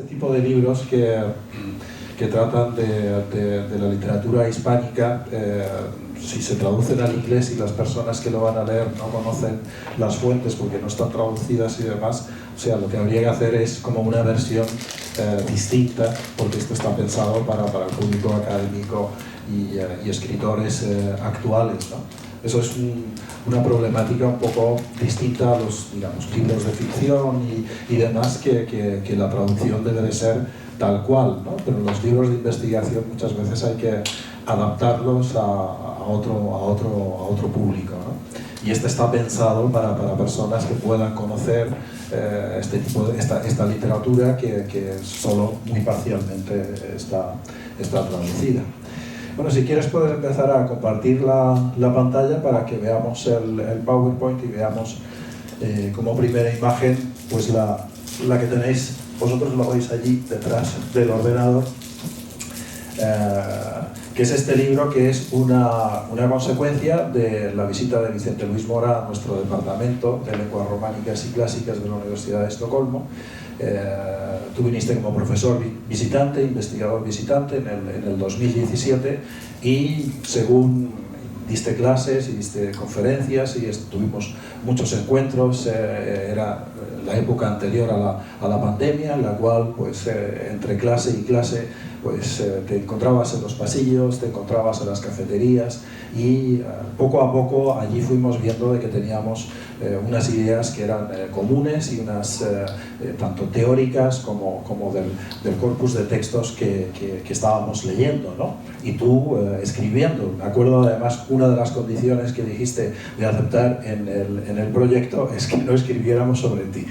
tipo de libros que tratan de la literatura hispánica, si se traducen al inglés y las personas que lo van a leer no conocen las fuentes porque no están traducidas y demás, o sea, lo que habría que hacer es como una versión distinta, porque esto está pensado para el público académico y escritores actuales, ¿no? Eso es una problemática un poco distinta a los, digamos, libros de ficción y demás, que la traducción debe de ser tal cual, ¿no? Pero los libros de investigación muchas veces hay que adaptarlos a otro público, ¿no? Y este está pensado para personas que puedan conocer esta literatura que solo muy parcialmente está traducida. Bueno, si quieres puedes empezar a compartir la pantalla para que veamos el PowerPoint y veamos como primera imagen pues la que tenéis. Vosotros lo veis allí detrás del ordenador, que es este libro, que es una consecuencia de la visita de Vicente Luis Mora a nuestro departamento de lenguas románicas y clásicas de la Universidad de Estocolmo. Tú viniste como profesor visitante, investigador visitante en el 2017, y según diste clases y diste conferencias y tuvimos muchos encuentros, era la época anterior a la pandemia, en la cual pues entre clase y clase pues te encontrabas en los pasillos, te encontrabas en las cafeterías, y poco a poco allí fuimos viendo de que teníamos unas ideas que eran comunes, y unas tanto teóricas como del corpus de textos que estábamos leyendo, ¿no? Y tú escribiendo. Me acuerdo además, una de las condiciones que dijiste de aceptar en el proyecto es que no escribiéramos sobre ti.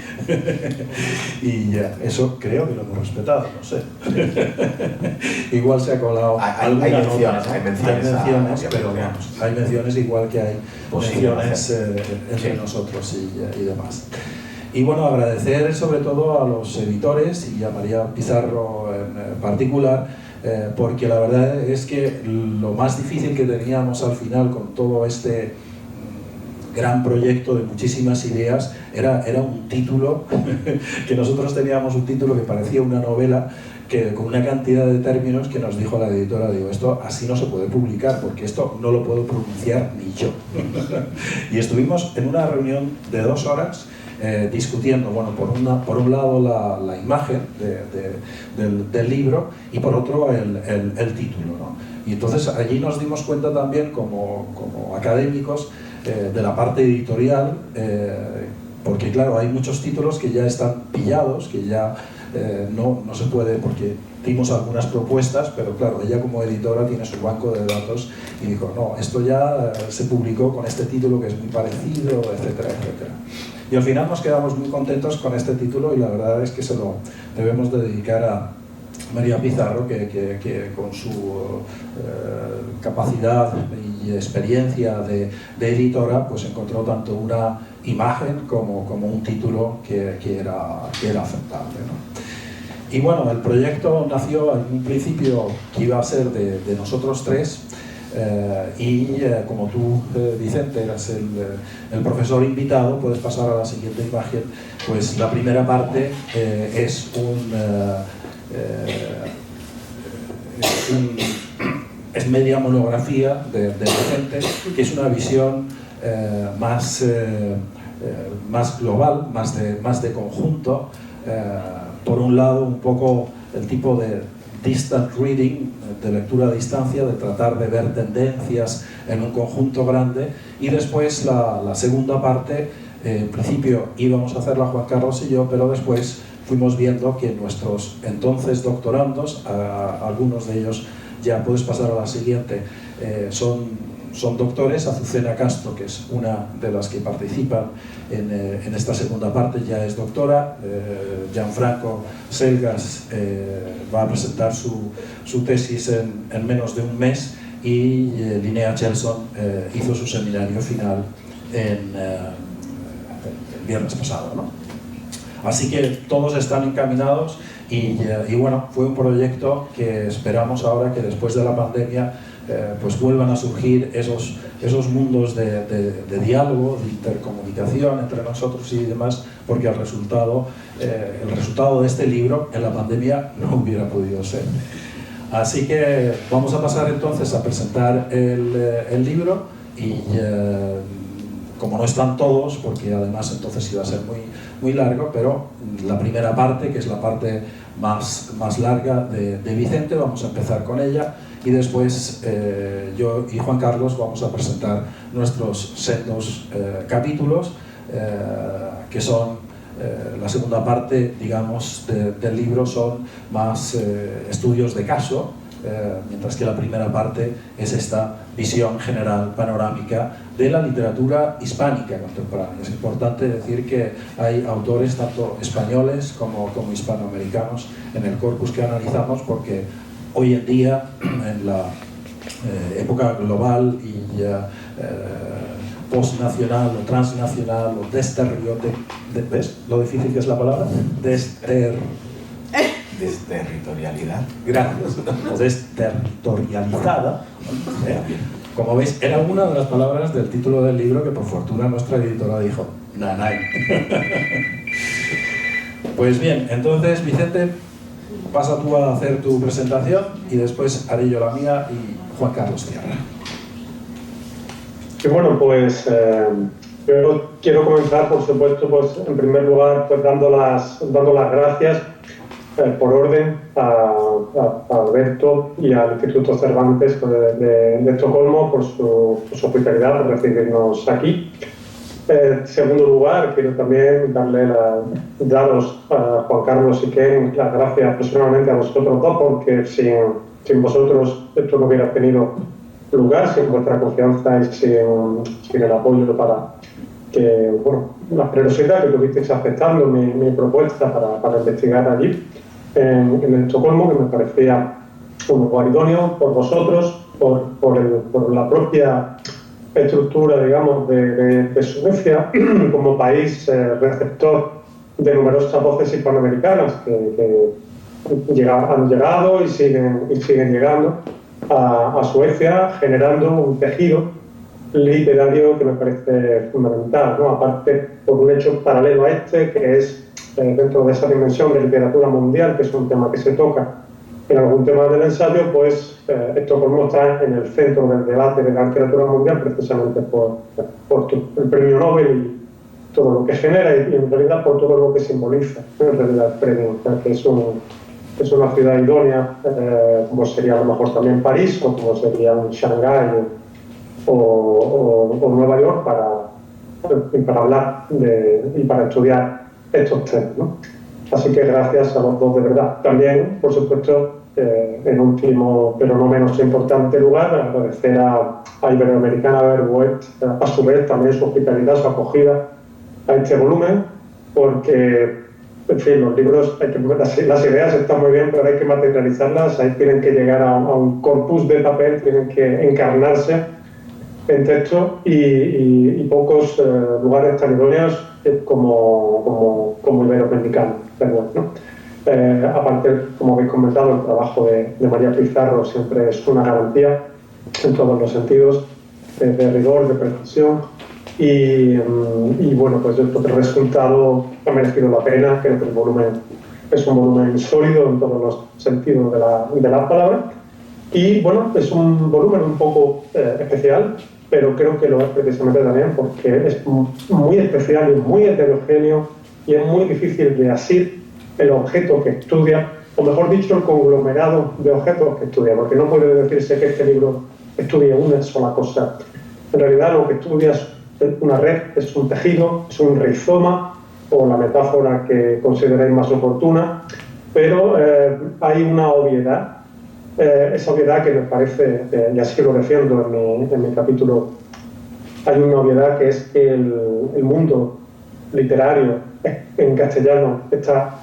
Y eso creo que lo hemos respetado, no sé. Igual se ha colado hay menciones, pero vamos, hay menciones igual que hay menciones entre nosotros y demás. Y bueno, agradecer sobre todo a los editores y a María Pizarro en particular, porque la verdad es que lo más difícil que teníamos al final con todo este gran proyecto de muchísimas ideas era un título, que nosotros teníamos un título que parecía una novela, que con una cantidad de términos que nos dijo la editora, digo, esto así no se puede publicar porque esto no lo puedo pronunciar ni yo. Y estuvimos en una reunión de 2 horas discutiendo, bueno, por un lado la imagen del libro y por otro el título, ¿no? Y entonces allí nos dimos cuenta también como académicos de la parte editorial, porque claro, hay muchos títulos que ya están pillados, que ya no se puede, porque dimos algunas propuestas, pero claro, ella como editora tiene su banco de datos y dijo, no, esto ya se publicó con este título que es muy parecido, etcétera, etcétera. Y al final nos quedamos muy contentos con este título, y la verdad es que se lo debemos de dedicar a María Pizarro, que con su capacidad y experiencia de editora, pues encontró tanto una imagen como un título que era aceptable, ¿no? Y bueno, el proyecto nació en un principio que iba a ser de nosotros tres, y como tú, Vicente, eras el profesor invitado, puedes pasar a la siguiente imagen. Pues la primera parte es es media monografía de Vicente, que es una visión más global, más de conjunto. Por un lado, un poco el tipo de distant reading, de lectura a distancia, de tratar de ver tendencias en un conjunto grande, y después la segunda parte, en principio íbamos a hacerla Juan Carlos y yo, pero después fuimos viendo que nuestros entonces doctorandos, algunos de ellos, ya puedes pasar a la siguiente, son doctores. Azucena Castro, que es una de las que participan en esta segunda parte, ya es doctora. Gianfranco Selgas va a presentar su tesis en menos de un mes, y Linnea Chelson hizo su seminario final el viernes pasado, ¿no? Así que todos están encaminados, y bueno, fue un proyecto que esperamos ahora que después de la pandemia pues vuelvan a surgir esos mundos de diálogo, de intercomunicación entre nosotros y demás, porque el resultado de este libro en la pandemia no hubiera podido ser. Así que vamos a pasar entonces a presentar el libro y como no están todos, porque además entonces iba a ser muy largo, pero la primera parte, que es la parte más larga de Vicente, vamos a empezar con ella y después yo y Juan Carlos vamos a presentar nuestros sendos capítulos, que son la segunda parte, digamos, del libro son más estudios de caso, mientras que la primera parte es esta visión general, panorámica, de la literatura hispánica contemporánea. Es importante decir que hay autores tanto españoles como hispanoamericanos en el corpus que analizamos, porque hoy en día, en la época global y postnacional o transnacional o ¿ves lo difícil que es la palabra? Desterritorialidad. Gracias. Desterritorializada. Como veis, era una de las palabras del título del libro que por fortuna nuestra editora dijo, nanay. Pues bien, entonces Vicente, pasa tú a hacer tu presentación y después haré yo la mía y Juan Carlos cierra. Y bueno, pues yo quiero comenzar, por supuesto, pues en primer lugar, pues dando las gracias por orden a Alberto y al Instituto Cervantes de Estocolmo por su hospitalidad, por recibirnos aquí. En segundo lugar, quiero también daros a Juan Carlos y Ken las gracias personalmente a vosotros dos, porque sin vosotros esto no hubiera tenido lugar, sin vuestra confianza y sin el apoyo para que, bueno, la generosidad que tuvisteis aceptando mi propuesta para investigar allí en Estocolmo, que me parecía un lugar idóneo por vosotros, por la propia estructura, digamos, de Suecia como país receptor de numerosas voces hispanoamericanas que han llegado y siguen llegando a Suecia, generando un tejido literario que me parece fundamental, ¿no? Aparte, por un hecho paralelo a este, que es dentro de esa dimensión de literatura mundial, que es un tema que se toca en algún tema del ensayo, pues Estocolmo está en el centro del debate de la literatura mundial, precisamente por el premio Nobel y todo lo que genera, y en realidad por todo lo que simboliza, en realidad el premio, que es una ciudad idónea, como sería a lo mejor también París, o como sería un Shanghái o Nueva York, para hablar y para estudiar estos temas, ¿no? Así que gracias a los dos de verdad. También, por supuesto, en último, pero no menos importante lugar, agradecer a Iberoamericana Verboet, a su vez también su hospitalidad, su acogida a este volumen, porque, en fin, los libros, las ideas están muy bien, pero hay que materializarlas, ahí tienen que llegar a un corpus de papel, tienen que encarnarse en texto, y pocos lugares tan idóneos como Iberoamericana, ¿no? Aparte, como habéis comentado, el trabajo de María Pizarro siempre es una garantía en todos los sentidos, de rigor, de precisión, y bueno, pues el resultado ha merecido la pena. Creo que el volumen es un volumen sólido en todos los sentidos de la palabra, y bueno, es un volumen un poco especial, pero creo que lo es precisamente también porque es muy especial y muy heterogéneo, y es muy difícil de asir el objeto que estudia, o mejor dicho, el conglomerado de objetos que estudia, porque no puede decirse que este libro estudie una sola cosa. En realidad lo que estudia es una red, es un tejido, es un rizoma, o la metáfora que consideréis más oportuna, pero hay una obviedad. Esa obviedad que me parece, y así lo defiendo en mi capítulo, hay una obviedad, que es que el mundo literario en castellano está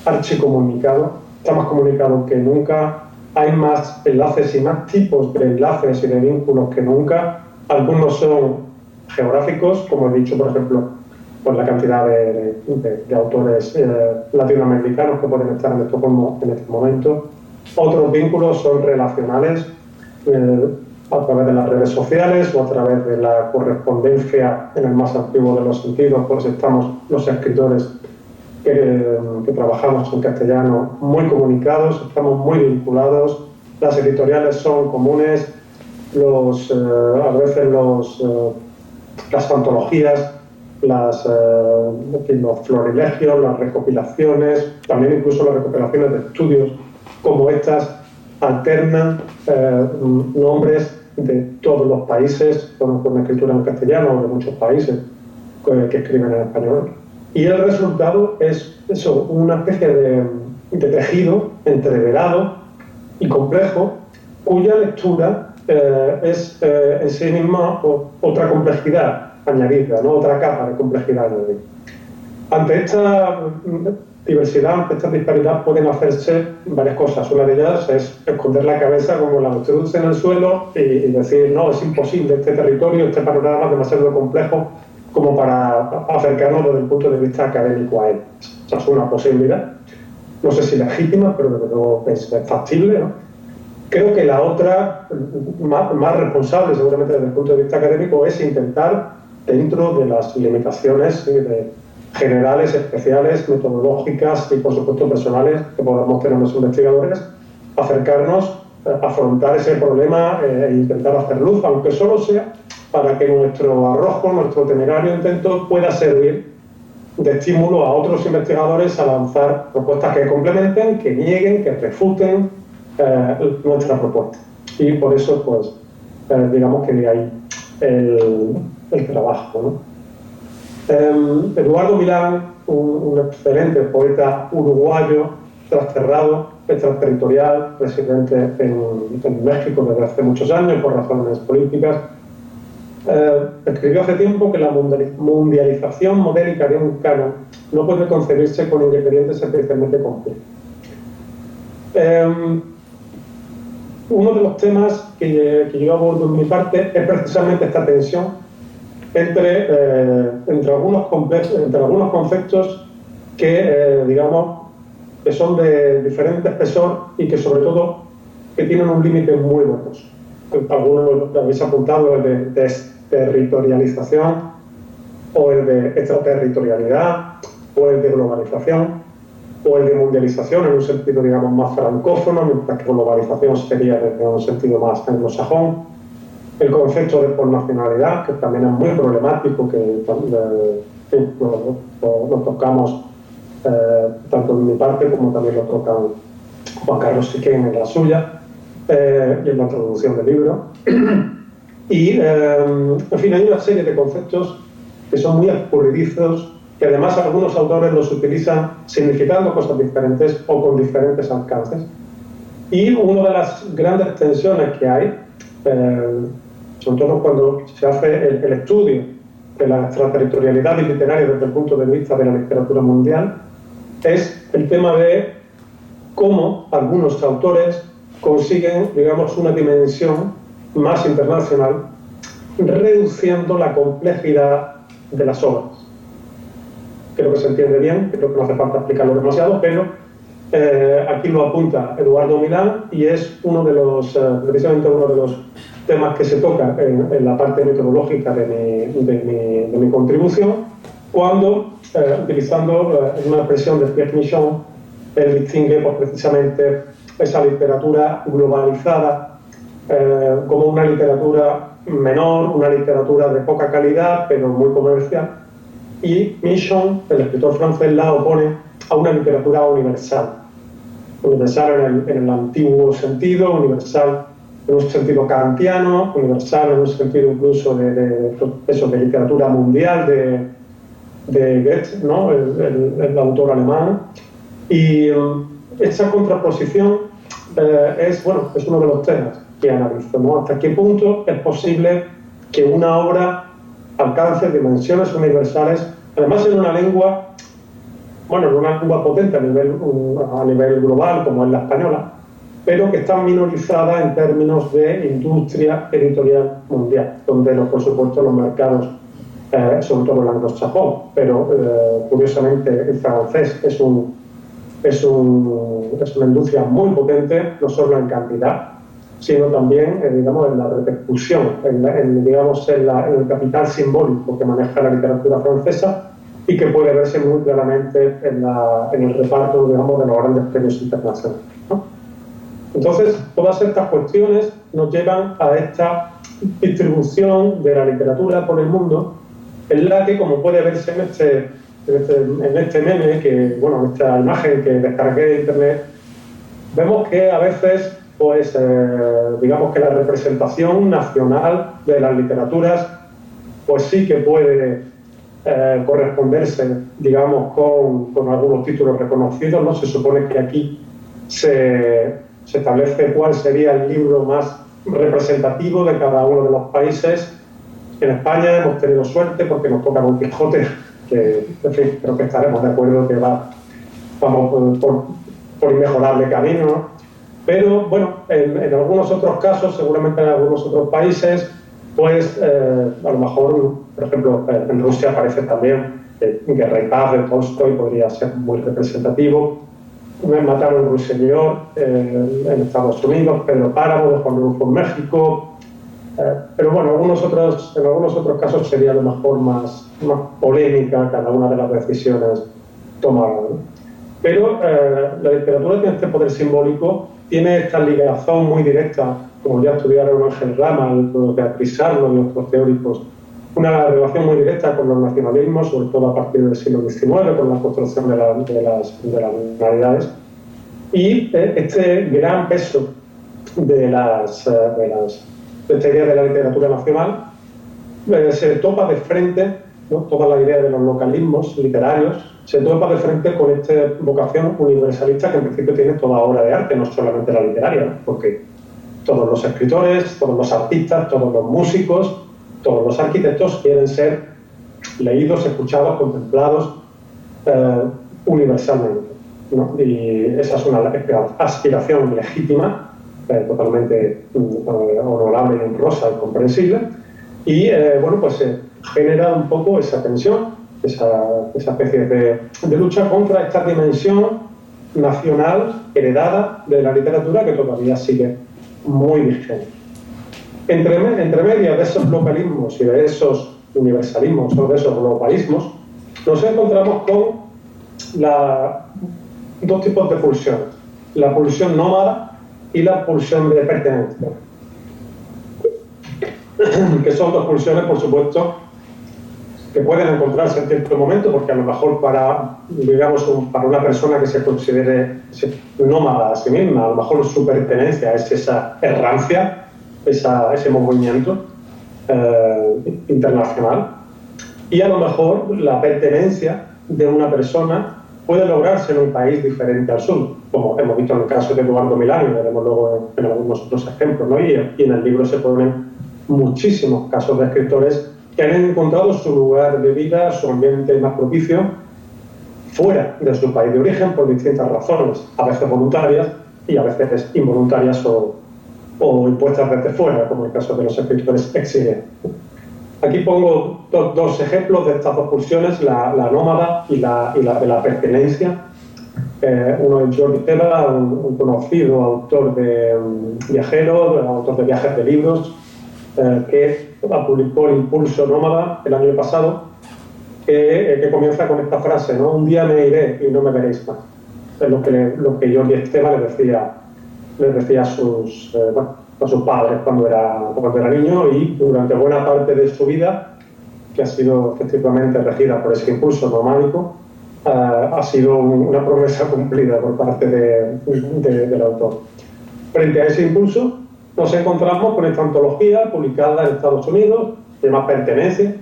archicomunicado, está más comunicado que nunca, hay más enlaces y más tipos de enlaces y de vínculos que nunca. Algunos son geográficos, como he dicho, por ejemplo, por la cantidad de autores latinoamericanos que pueden estar en Estocolmo en este momento. Otros vínculos son relacionales. a través de las redes sociales o a través de la correspondencia en el más antiguo de los sentidos, pues estamos los escritores que trabajamos en castellano muy comunicados, estamos muy vinculados, las editoriales son comunes, a veces las antologías, los florilegios, las recopilaciones, también incluso las recopilaciones de estudios como estas alternan nombres de todos los países con escritura en castellano, de muchos países que escriben en español. Y el resultado es eso, una especie de tejido entreverado y complejo, cuya lectura es en sí misma otra complejidad añadida, ¿no? Otra capa de complejidad añadida. Ante esta diversidad, ante esta disparidad, pueden hacerse varias cosas. Una de ellas es esconder la cabeza como la avestruz en el suelo y decir, no, es imposible, este territorio, este panorama es demasiado complejo como para acercarnos desde el punto de vista académico a él. Esa es una posibilidad, no sé si legítima, pero desde luego es factible, ¿no? Creo que la otra, más responsable seguramente desde el punto de vista académico, es intentar, dentro de las limitaciones generales, especiales, metodológicas y por supuesto personales que podamos tener los investigadores, acercarnos, afrontar ese problema e intentar hacer luz, aunque solo sea para que nuestro arrojo, nuestro temerario intento pueda servir de estímulo a otros investigadores a lanzar propuestas que complementen, que nieguen, que refuten nuestra propuesta. Y por eso, pues, digamos que de ahí el trabajo, ¿no? Eduardo Milán, un excelente poeta uruguayo, trasterrado, extraterritorial, residente en México desde hace muchos años por razones políticas, escribió hace tiempo que la mundialización modélica de un canon no puede concebirse con ingredientes especialmente complejos. Uno de los temas que yo abordo en mi parte es precisamente esta tensión entre algunos conceptos que, digamos, que son de diferente espesor y que, sobre todo, que tienen un límite muy borroso. Algunos lo habéis apuntado, el de desterritorialización, o el de extraterritorialidad, o el de globalización, o el de mundialización en un sentido, digamos, más francófono, mientras que globalización sería desde un sentido más anglosajón. El concepto de posnacionalidad, que también es muy problemático, que lo tocamos tanto en mi parte como también lo tocan Juan Carlos Siquén en la suya y en la introducción del libro. Y, en fin, hay una serie de conceptos que son muy escurridizos, que además algunos autores los utilizan significando cosas diferentes o con diferentes alcances. Y una de las grandes tensiones que hay, sobre todo cuando se hace el estudio de la extraterritorialidad literaria desde el punto de vista de la literatura mundial, es el tema de cómo algunos autores consiguen, digamos, una dimensión más internacional, reduciendo la complejidad de las obras. Creo que se entiende bien, creo que no hace falta explicarlo demasiado, pero aquí lo apunta Eduardo Milán y es precisamente uno de los temas que se toca en la parte metodológica de mi contribución, cuando, utilizando una expresión de Pierre Michon, él distingue pues, precisamente esa literatura globalizada como una literatura menor, una literatura de poca calidad, pero muy comercial, y Michon, el escritor francés, la opone a una literatura universal. Universal en el antiguo sentido, universal en un sentido kantiano, universal en un sentido incluso de literatura mundial, de Goethe, ¿no? el autor alemán. Y esa contraposición es uno de los temas que analizo, ¿no? Hasta qué punto es posible que una obra alcance dimensiones universales, además en una lengua, en una lengua potente a nivel global, como es la española, pero que está minorizada en términos de industria editorial mundial, donde, por supuesto, los mercados, sobre todo el anglosajón, pero curiosamente el francés es una industria muy potente, no solo en cantidad, sino también, digamos, en la repercusión, digamos, en el capital simbólico que maneja la literatura francesa y que puede verse muy claramente en el reparto, digamos, de los grandes premios internacionales, ¿no? Entonces, todas estas cuestiones nos llevan a esta distribución de la literatura por el mundo, en la que, como puede verse en este meme, que, bueno, en esta imagen que descargué de internet, vemos que a veces, pues, digamos que la representación nacional de las literaturas, pues sí que puede corresponderse, digamos, con algunos títulos reconocidos, ¿no? Se supone que aquí se establece cuál sería el libro más representativo de cada uno de los países. En España hemos tenido suerte porque nos toca Don Quijote, que, en fin, creo que estaremos de acuerdo que vamos por inmejorable camino, ¿no? Pero, bueno, en algunos otros casos, seguramente en algunos otros países, pues a lo mejor, por ejemplo, en Rusia aparece también Guerra y Paz de Tolstoy, podría ser muy representativo. Me mataron Ruiseñor en Estados Unidos, Pedro Páramo de Juan Rulfo en México. Pero bueno, en algunos otros casos sería a lo mejor más polémica cada una de las decisiones tomadas, ¿no? Pero la literatura tiene este poder simbólico, tiene esta ligación muy directa, como ya estudiaron Ángel Rama, Beatriz Arlo y otros teóricos, una relación muy directa con los nacionalismos, sobre todo a partir del siglo XIX, con la construcción de las nacionalidades. Y este gran peso de esta idea de la literatura nacional se topa de frente, ¿no? Toda la idea de los localismos literarios se topa de frente con esta vocación universalista que en principio tiene toda obra de arte, no solamente la literaria, ¿no? Porque todos los escritores, todos los artistas, todos los músicos, todos los arquitectos quieren ser leídos, escuchados, contemplados universalmente, ¿no? Y esa es una aspiración legítima, totalmente honorable y honrosa y comprensible, y bueno, pues se genera un poco esa tensión, esa especie de lucha contra esta dimensión nacional heredada de la literatura que todavía sigue muy vigente. Entre medias de esos localismos y de esos universalismos o de esos globalismos, nos encontramos con dos tipos de pulsiones: la pulsión nómada y la pulsión de pertenencia, que son dos pulsiones, por supuesto, que pueden encontrarse en cierto momento, porque a lo mejor para una persona que se considere nómada a sí misma, a lo mejor su pertenencia es esa errancia, ese movimiento internacional, y a lo mejor la pertenencia de una persona puede lograrse en un país diferente al suyo, como hemos visto en el caso de Eduardo Milán, y veremos luego en algunos otros ejemplos, ¿no? Y en el libro se ponen muchísimos casos de escritores que han encontrado su lugar de vida, su ambiente más propicio, fuera de su país de origen por distintas razones, a veces voluntarias y a veces involuntarias o impuestas desde fuera, como en el caso de los escritores exiliados. Aquí pongo dos ejemplos de estas dos pulsiones, la nómada y la de la pertenencia. Uno es Jordi Teva, un conocido autor de viajero, autor de viajes de libros, que publicó El Impulso Nómada el año pasado, que comienza con esta frase, ¿no? Un día me iré y no me veréis más. Es lo que Jordi Esteva les decía a sus padres cuando era niño, y durante buena parte de su vida, que ha sido efectivamente regida por ese impulso nomádico, ha sido una promesa cumplida por parte del autor. Frente a ese impulso, nos encontramos con esta antología publicada en Estados Unidos, se llama Pertenencia,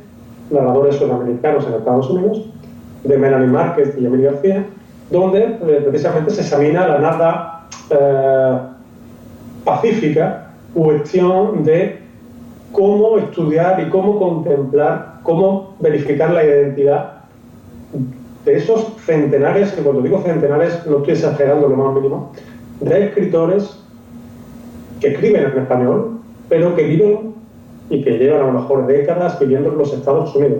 narradores sudamericanos en Estados Unidos, de Melanie Márquez y Emilio García, donde precisamente se examina la nada pacífica cuestión de cómo estudiar y cómo contemplar, cómo verificar la identidad de esos centenares, y cuando digo centenares no estoy exagerando lo más mínimo, de escritores que escriben en español, pero que viven y que llevan a lo mejor décadas viviendo en los Estados Unidos.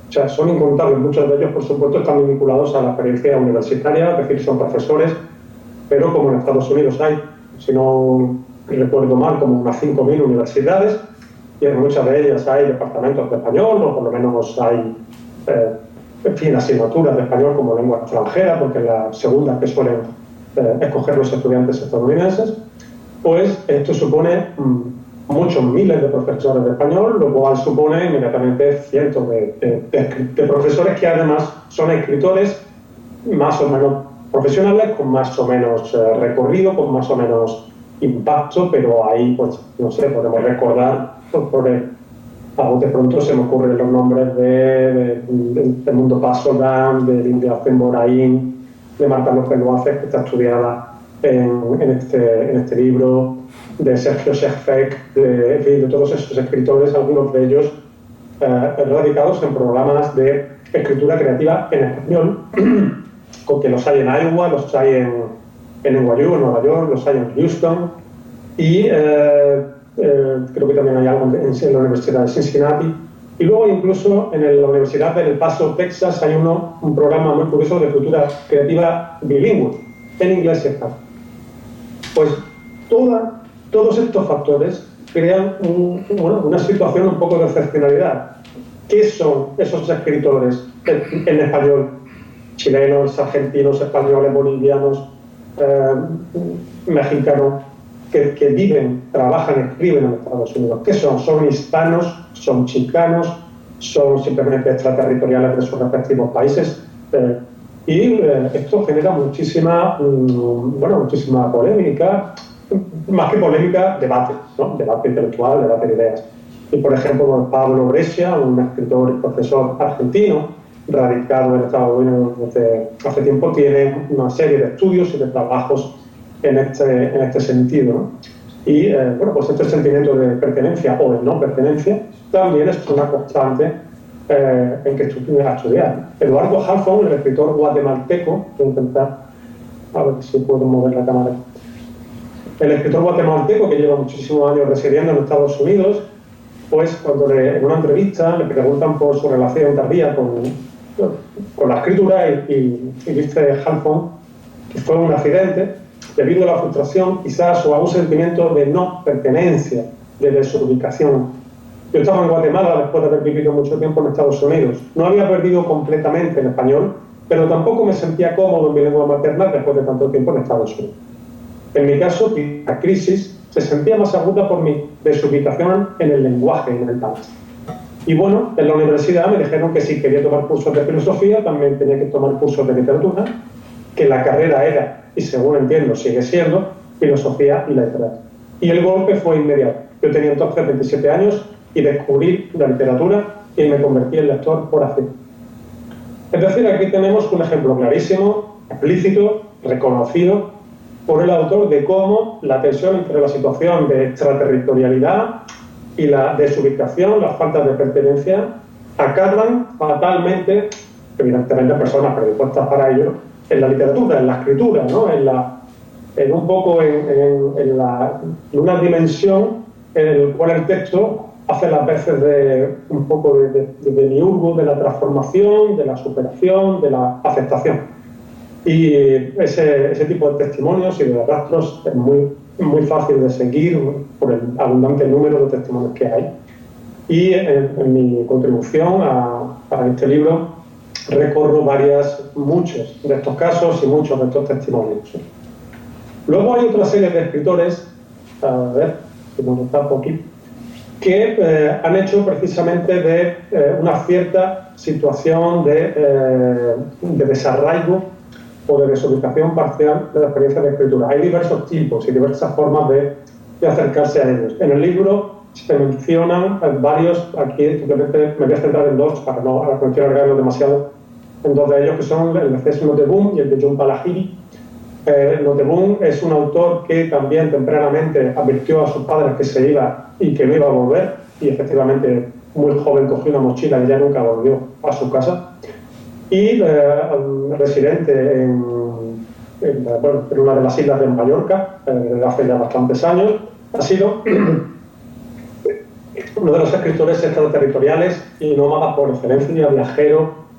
O sea, son incontables, muchos de ellos, por supuesto, están vinculados a la experiencia universitaria, es decir, son profesores, pero como en Estados Unidos hay, si no recuerdo mal, como unas 5.000 universidades, y en muchas de ellas hay departamentos de español, o por lo menos hay asignaturas de español como lengua extranjera, porque es la segunda que suelen escoger los estudiantes estadounidenses. Pues esto supone muchos miles de profesores de español, lo cual supone inmediatamente cientos de profesores que además son escritores más o menos profesionales, con más o menos recorrido, con más o menos impacto, pero ahí, pues, no sé, podemos recordar, de pronto se me ocurren los nombres de Mundo Pasolán, de Lindia Zemboraín, de Marta López Loaces, que está estudiada en este libro, de Sergio Sechfek, de todos esos escritores, algunos de ellos radicados en programas de escritura creativa en español, con que los hay en Iowa, los hay en NYU, en Nueva York, los hay en Houston, y creo que también hay algo en la Universidad de Cincinnati. Y luego incluso en la Universidad de El Paso, Texas, hay un programa muy curioso de escritura creativa bilingüe, en inglés y español. Pues todos estos factores crean una situación un poco de excepcionalidad. ¿Qué son esos escritores en español? Chilenos, argentinos, españoles, bolivianos, mexicanos, que viven, trabajan, escriben en Estados Unidos. ¿Qué son? ¿Son hispanos? ¿Son chicanos? ¿Son simplemente extraterritoriales de sus respectivos países? Esto genera muchísima polémica, más que polémica, debate, ¿no? Debate intelectual, debate de ideas. Y, por ejemplo, Pablo Brescia, un escritor y profesor argentino, radicado en Estados Unidos desde hace tiempo, tiene una serie de estudios y de trabajos en este sentido, ¿no? Y pues este sentimiento de pertenencia o de no pertenencia también es una constante en que estudiar. Eduardo Halfon, el escritor guatemalteco, voy a intentar, a ver si puedo mover la cámara. El escritor guatemalteco, que lleva muchísimos años residiendo en Estados Unidos, pues cuando en una entrevista le preguntan por su relación tardía con la escritura y dice Halfon que fue un accidente debido a la frustración, quizás, o a un sentimiento de no pertenencia, de desubicación. Yo estaba en Guatemala después de haber vivido mucho tiempo en Estados Unidos. No había perdido completamente el español, pero tampoco me sentía cómodo en mi lengua materna después de tanto tiempo en Estados Unidos. En mi caso, la crisis se sentía más aguda por mi desubicación en el lenguaje, en el país. Y bueno, en la universidad me dijeron que si quería tomar cursos de filosofía, también tenía que tomar cursos de literatura, que la carrera era, y según entiendo sigue siendo, filosofía y letras. Y el golpe fue inmediato. Yo tenía entonces 27 años y descubrí la literatura y me convertí en lector por accidente. Es decir, aquí tenemos un ejemplo clarísimo, explícito, reconocido por el autor de cómo la tensión entre la situación de extraterritorialidad y la desubicación, las faltas de pertenencia, acaban fatalmente, evidentemente personas predispuestas para ello, en la literatura, en la escritura, ¿no? en una dimensión en la cual el texto hace las veces de un poco de demiurgo, de la transformación, de la superación, de la aceptación. Y ese tipo de testimonios y de rastros es muy fácil de seguir por el abundante número de testimonios que hay. Y en mi contribución a este libro recorro muchos de estos casos y muchos de estos testimonios. Luego hay otra serie de escritores, a ver si me está por aquí, que han hecho precisamente de una cierta situación de desarraigo o de desubicación parcial de la experiencia de escritura. Hay diversos tipos y diversas formas de acercarse a ellos. En el libro se mencionan varios, aquí simplemente me voy a centrar en dos para no quiero alargarlo demasiado, en dos de ellos que son el de César Notteboom y el de John Palahiri. Notteboom es un autor que también tempranamente advirtió a sus padres que se iba y que no iba a volver, y efectivamente muy joven cogió una mochila y ya nunca volvió a su casa. Y residente en una de las islas de Mallorca, desde hace ya bastantes años, ha sido uno de los escritores extraterritoriales y nómadas por excelencia, viajero,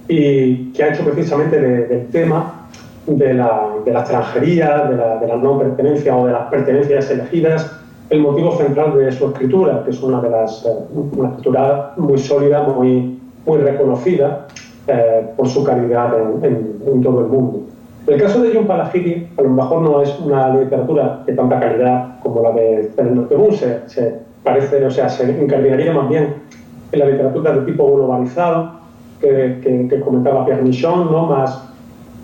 y que ha hecho precisamente del tema de la extranjería, de la no pertenencia o de las pertenencias elegidas, el motivo central de su escritura, que es una escritura muy sólida, muy reconocida por su calidad en todo el mundo. El caso de Jhon Palahniuk a lo mejor no es una literatura de tanta calidad como la de Fernando Tebún, se parece, o sea, se incardinaría más bien en la literatura de tipo globalizado que comentaba Pierre Michon, ¿no?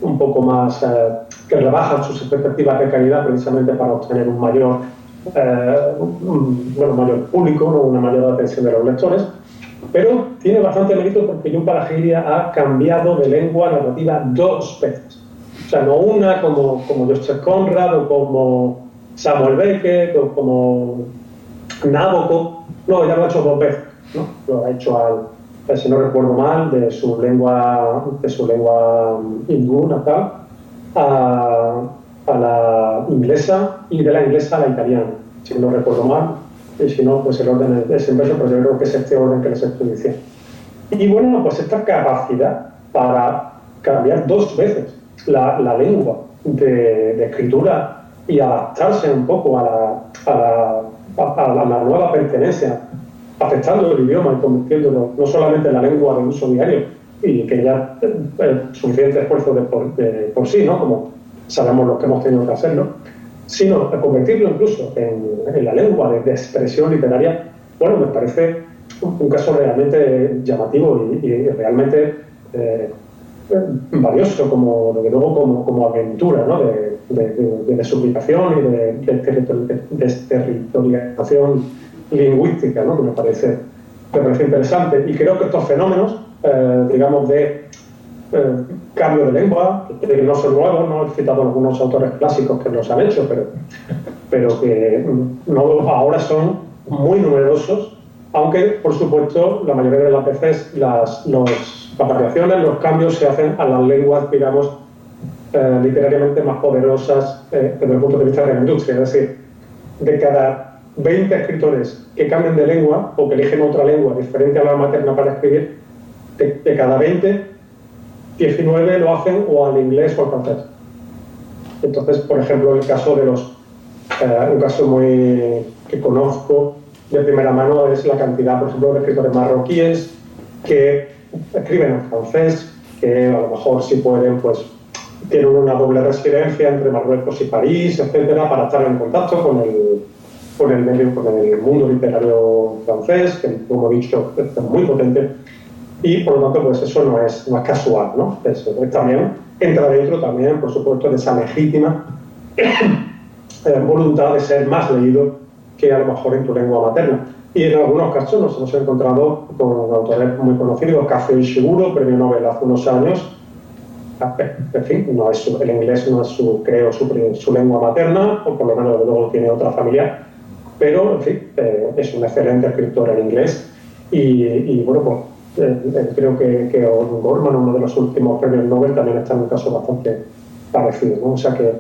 Un poco más que rebaja sus expectativas de calidad precisamente para obtener un mayor público, ¿no? Una mayor atención de los lectores, pero tiene bastante mérito porque Jhon Palahniuk ha cambiado de lengua narrativa 2 veces. O sea, no una como Joseph Conrad o como Samuel Beckett o como Nabokov, no, ya lo ha hecho 2 veces, ¿no? Lo ha hecho si no recuerdo mal, de su lengua hindú natal a la inglesa y de la inglesa a la italiana, si no recuerdo mal, y si no, pues el orden es inverso, pero yo creo que es este orden que les estoy diciendo. Y bueno, pues esta capacidad para cambiar 2 veces la lengua de escritura y adaptarse un poco a la nueva pertenencia, afectando el idioma y convirtiéndolo no solamente en la lengua de uso diario, y que ya suficiente esfuerzo por sí, ¿no? Como sabemos los que hemos tenido que hacerlo, sino convertirlo incluso en la lengua de expresión literaria. Bueno, me parece un caso realmente llamativo y realmente valioso, como aventura, ¿no? de desubicación y de desterritorialización lingüística, ¿no? Que me parece interesante. Y creo que estos fenómenos, digamos, de cambio de lengua, que no son nuevos, ¿no? He citado algunos autores clásicos que los han hecho, pero que no, ahora son muy numerosos, aunque, por supuesto, la mayoría de las veces las variaciones, los cambios se hacen a las lenguas, digamos, literariamente más poderosas desde el punto de vista de la industria. Es decir, de cada 20 escritores que cambian de lengua o que eligen otra lengua diferente a la materna para escribir, de cada 20, 19 lo hacen o al inglés o al francés. Entonces, por ejemplo, el caso de un caso que conozco de primera mano es la cantidad, por ejemplo, de escritores marroquíes que escriben en francés, que a lo mejor si pueden, pues tienen una doble residencia entre Marruecos y París, etcétera, para estar en contacto con el mundo literario francés, que, como he dicho, es muy potente. Y por lo tanto, pues eso no es casual, ¿no? También entra dentro también, por supuesto, de esa legítima voluntad de ser más leído que a lo mejor en tu lengua materna. Y en algunos casos nos hemos encontrado con autores muy conocidos, Kazuo Ishiguro, premio Nobel hace unos años. En fin, el inglés no es su lengua materna, o por lo menos luego tiene otra familiar, pero en fin, es un excelente escritor en inglés. Y bueno, pues creo que Gorman, uno de los últimos premios Nobel, también está en un caso bastante parecido, ¿no? O sea que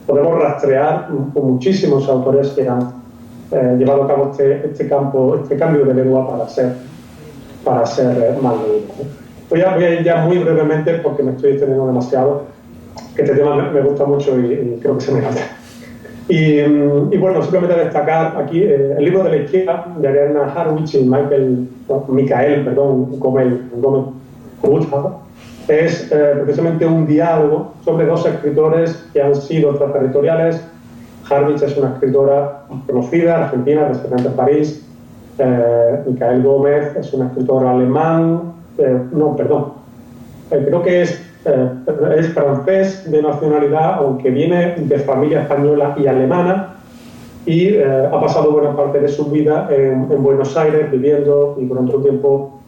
podemos rastrear muchísimos autores que han llevado a cabo este cambio de lengua para ser más leído, ¿no? Voy a ir ya muy brevemente, porque me estoy extendiendo demasiado, que este tema me gusta mucho y creo que se me nota. Y bueno, simplemente destacar aquí el libro de la izquierda de Ariadna Harwich y Michael Gómez es precisamente un diálogo sobre 2 escritores que han sido extraterritoriales. Harwich es una escritora conocida, argentina, residente en París. Michael Gómez es un escritor alemán, creo que es francés de nacionalidad, aunque viene de familia española y alemana, y ha pasado buena parte de su vida en Buenos Aires viviendo, y durante un tiempo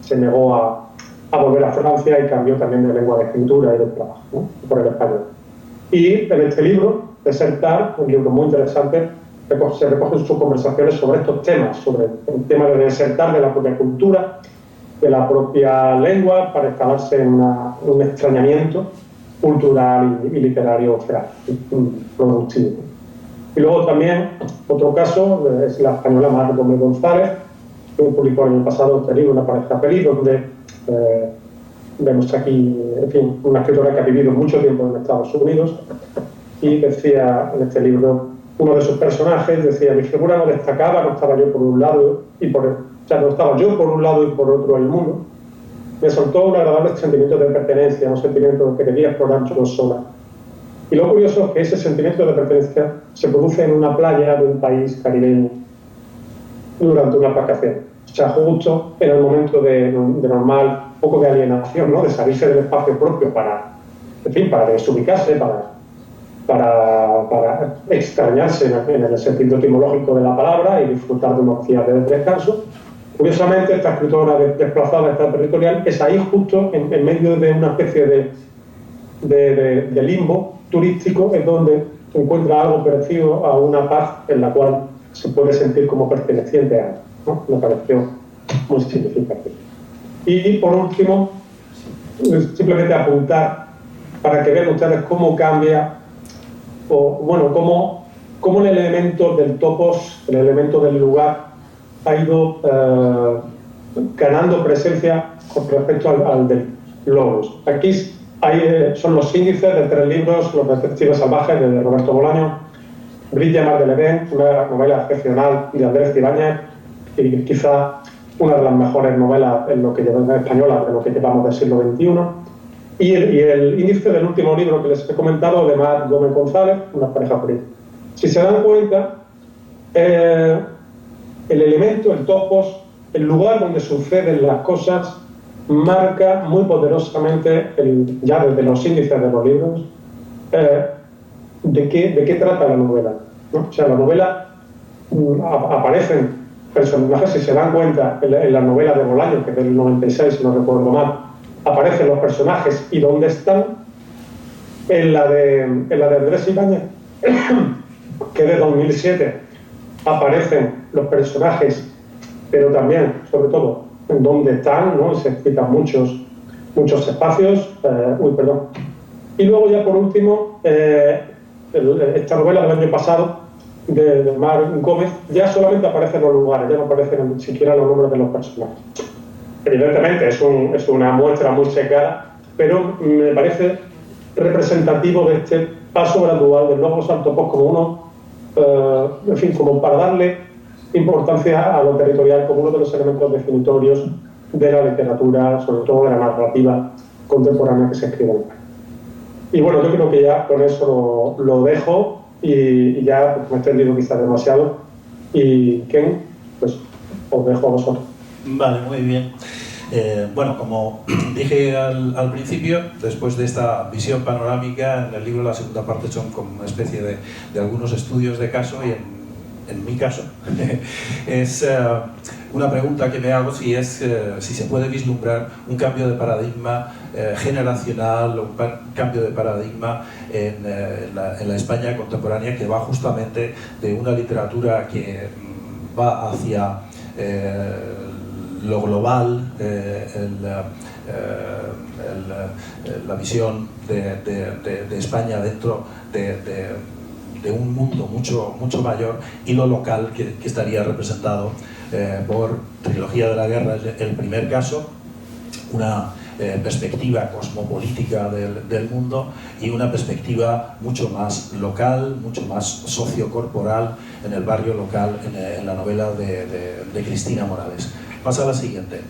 se negó a volver a Francia y cambió también de lengua de escritura y de trabajo, ¿no? Por el español. Y en este libro, Desertar, un libro muy interesante, se recogen sus conversaciones sobre estos temas, sobre el tema de desertar de la propia cultura, de la propia lengua, para instalarse en un extrañamiento cultural y literario productivo. Y luego también, otro caso, es la española Mar Gómez González, que publicó el año pasado este libro, Una pareja feliz, donde Vemos aquí, en fin, una escritora que ha vivido mucho tiempo en Estados Unidos y decía en este libro, uno de sus personajes decía, mi figura no destacaba, no estaba yo por un lado y por el, o sea, no estaba yo por un lado y por otro el mundo. Me soltó un agradable sentimiento de pertenencia, un sentimiento que quería explorar yo sola. Y lo curioso es que ese sentimiento de pertenencia se produce en una playa de un país caribeño durante una vacación. O sea, justo en el momento de normal, un poco de alienación, ¿no? De salirse del espacio propio para, en fin, para desubicarse, para extrañarse en el sentido etimológico de la palabra y disfrutar de unos días de descanso. Curiosamente, esta escritora desplazada extraterritorial es ahí justo en medio de una especie de limbo turístico, es donde encuentra algo parecido a una paz en la cual se puede sentir como perteneciente a, ¿no? Me pareció muy significativo. Y por último, simplemente apuntar para que vean ustedes cómo cambia, o bueno, cómo el elemento del topos, el elemento del lugar, ha ido ganando presencia con respecto al del logos. Aquí son los índices de 3 libros, Los detectives salvajes, de Roberto Bolaño, Brilla Mar del Edén, una novela excepcional de Andrés Ibáñez, y quizá una de las mejores novelas en lo que española de lo que llevamos del siglo XXI. Y el índice del último libro que les he comentado, de Mar Gómez González, Una pareja feliz. Si se dan cuenta, el elemento, el topos, el lugar donde suceden las cosas, marca muy poderosamente, ya desde los índices de los libros, de qué trata la novela, ¿no? O sea, la novela aparecen personajes, si se dan cuenta, en la novela de Bolaño, que es del 96, si no recuerdo mal, aparecen los personajes y dónde están. En la de Andrés Ibáñez, que es de 2007, aparecen los personajes, pero también, sobre todo, en dónde están, ¿no? Se explican muchos espacios. Y luego ya por último, esta novela del año pasado, de Mar Gómez, ya solamente aparecen los lugares, ya no aparecen ni siquiera los nombres de los personajes. Evidentemente es una muestra muy secada, pero me parece representativo de este paso gradual del logos al topos como uno, en fin, como para darle importancia a lo territorial como uno de los elementos definitorios de la literatura, sobre todo de la narrativa contemporánea que se escribe. Y bueno, yo creo que ya con eso lo dejo y ya pues, me he extendido quizás demasiado. Y Ken, pues os dejo a vosotros. Vale, muy bien. Bueno, como dije al principio, después de esta visión panorámica, en el libro la segunda parte son como una especie de algunos estudios de caso y en mi caso es una pregunta que me hago si se puede vislumbrar un cambio de paradigma generacional o un cambio de paradigma en la España contemporánea que va justamente de una literatura que va hacia lo global, la visión de España dentro de un mundo mucho mayor, y lo local que estaría representado por Trilogía de la Guerra, el primer caso, una perspectiva cosmopolítica del mundo y una perspectiva mucho más local, mucho más sociocorporal en el barrio local, en la novela de Cristina Morales. Pasa a la siguiente.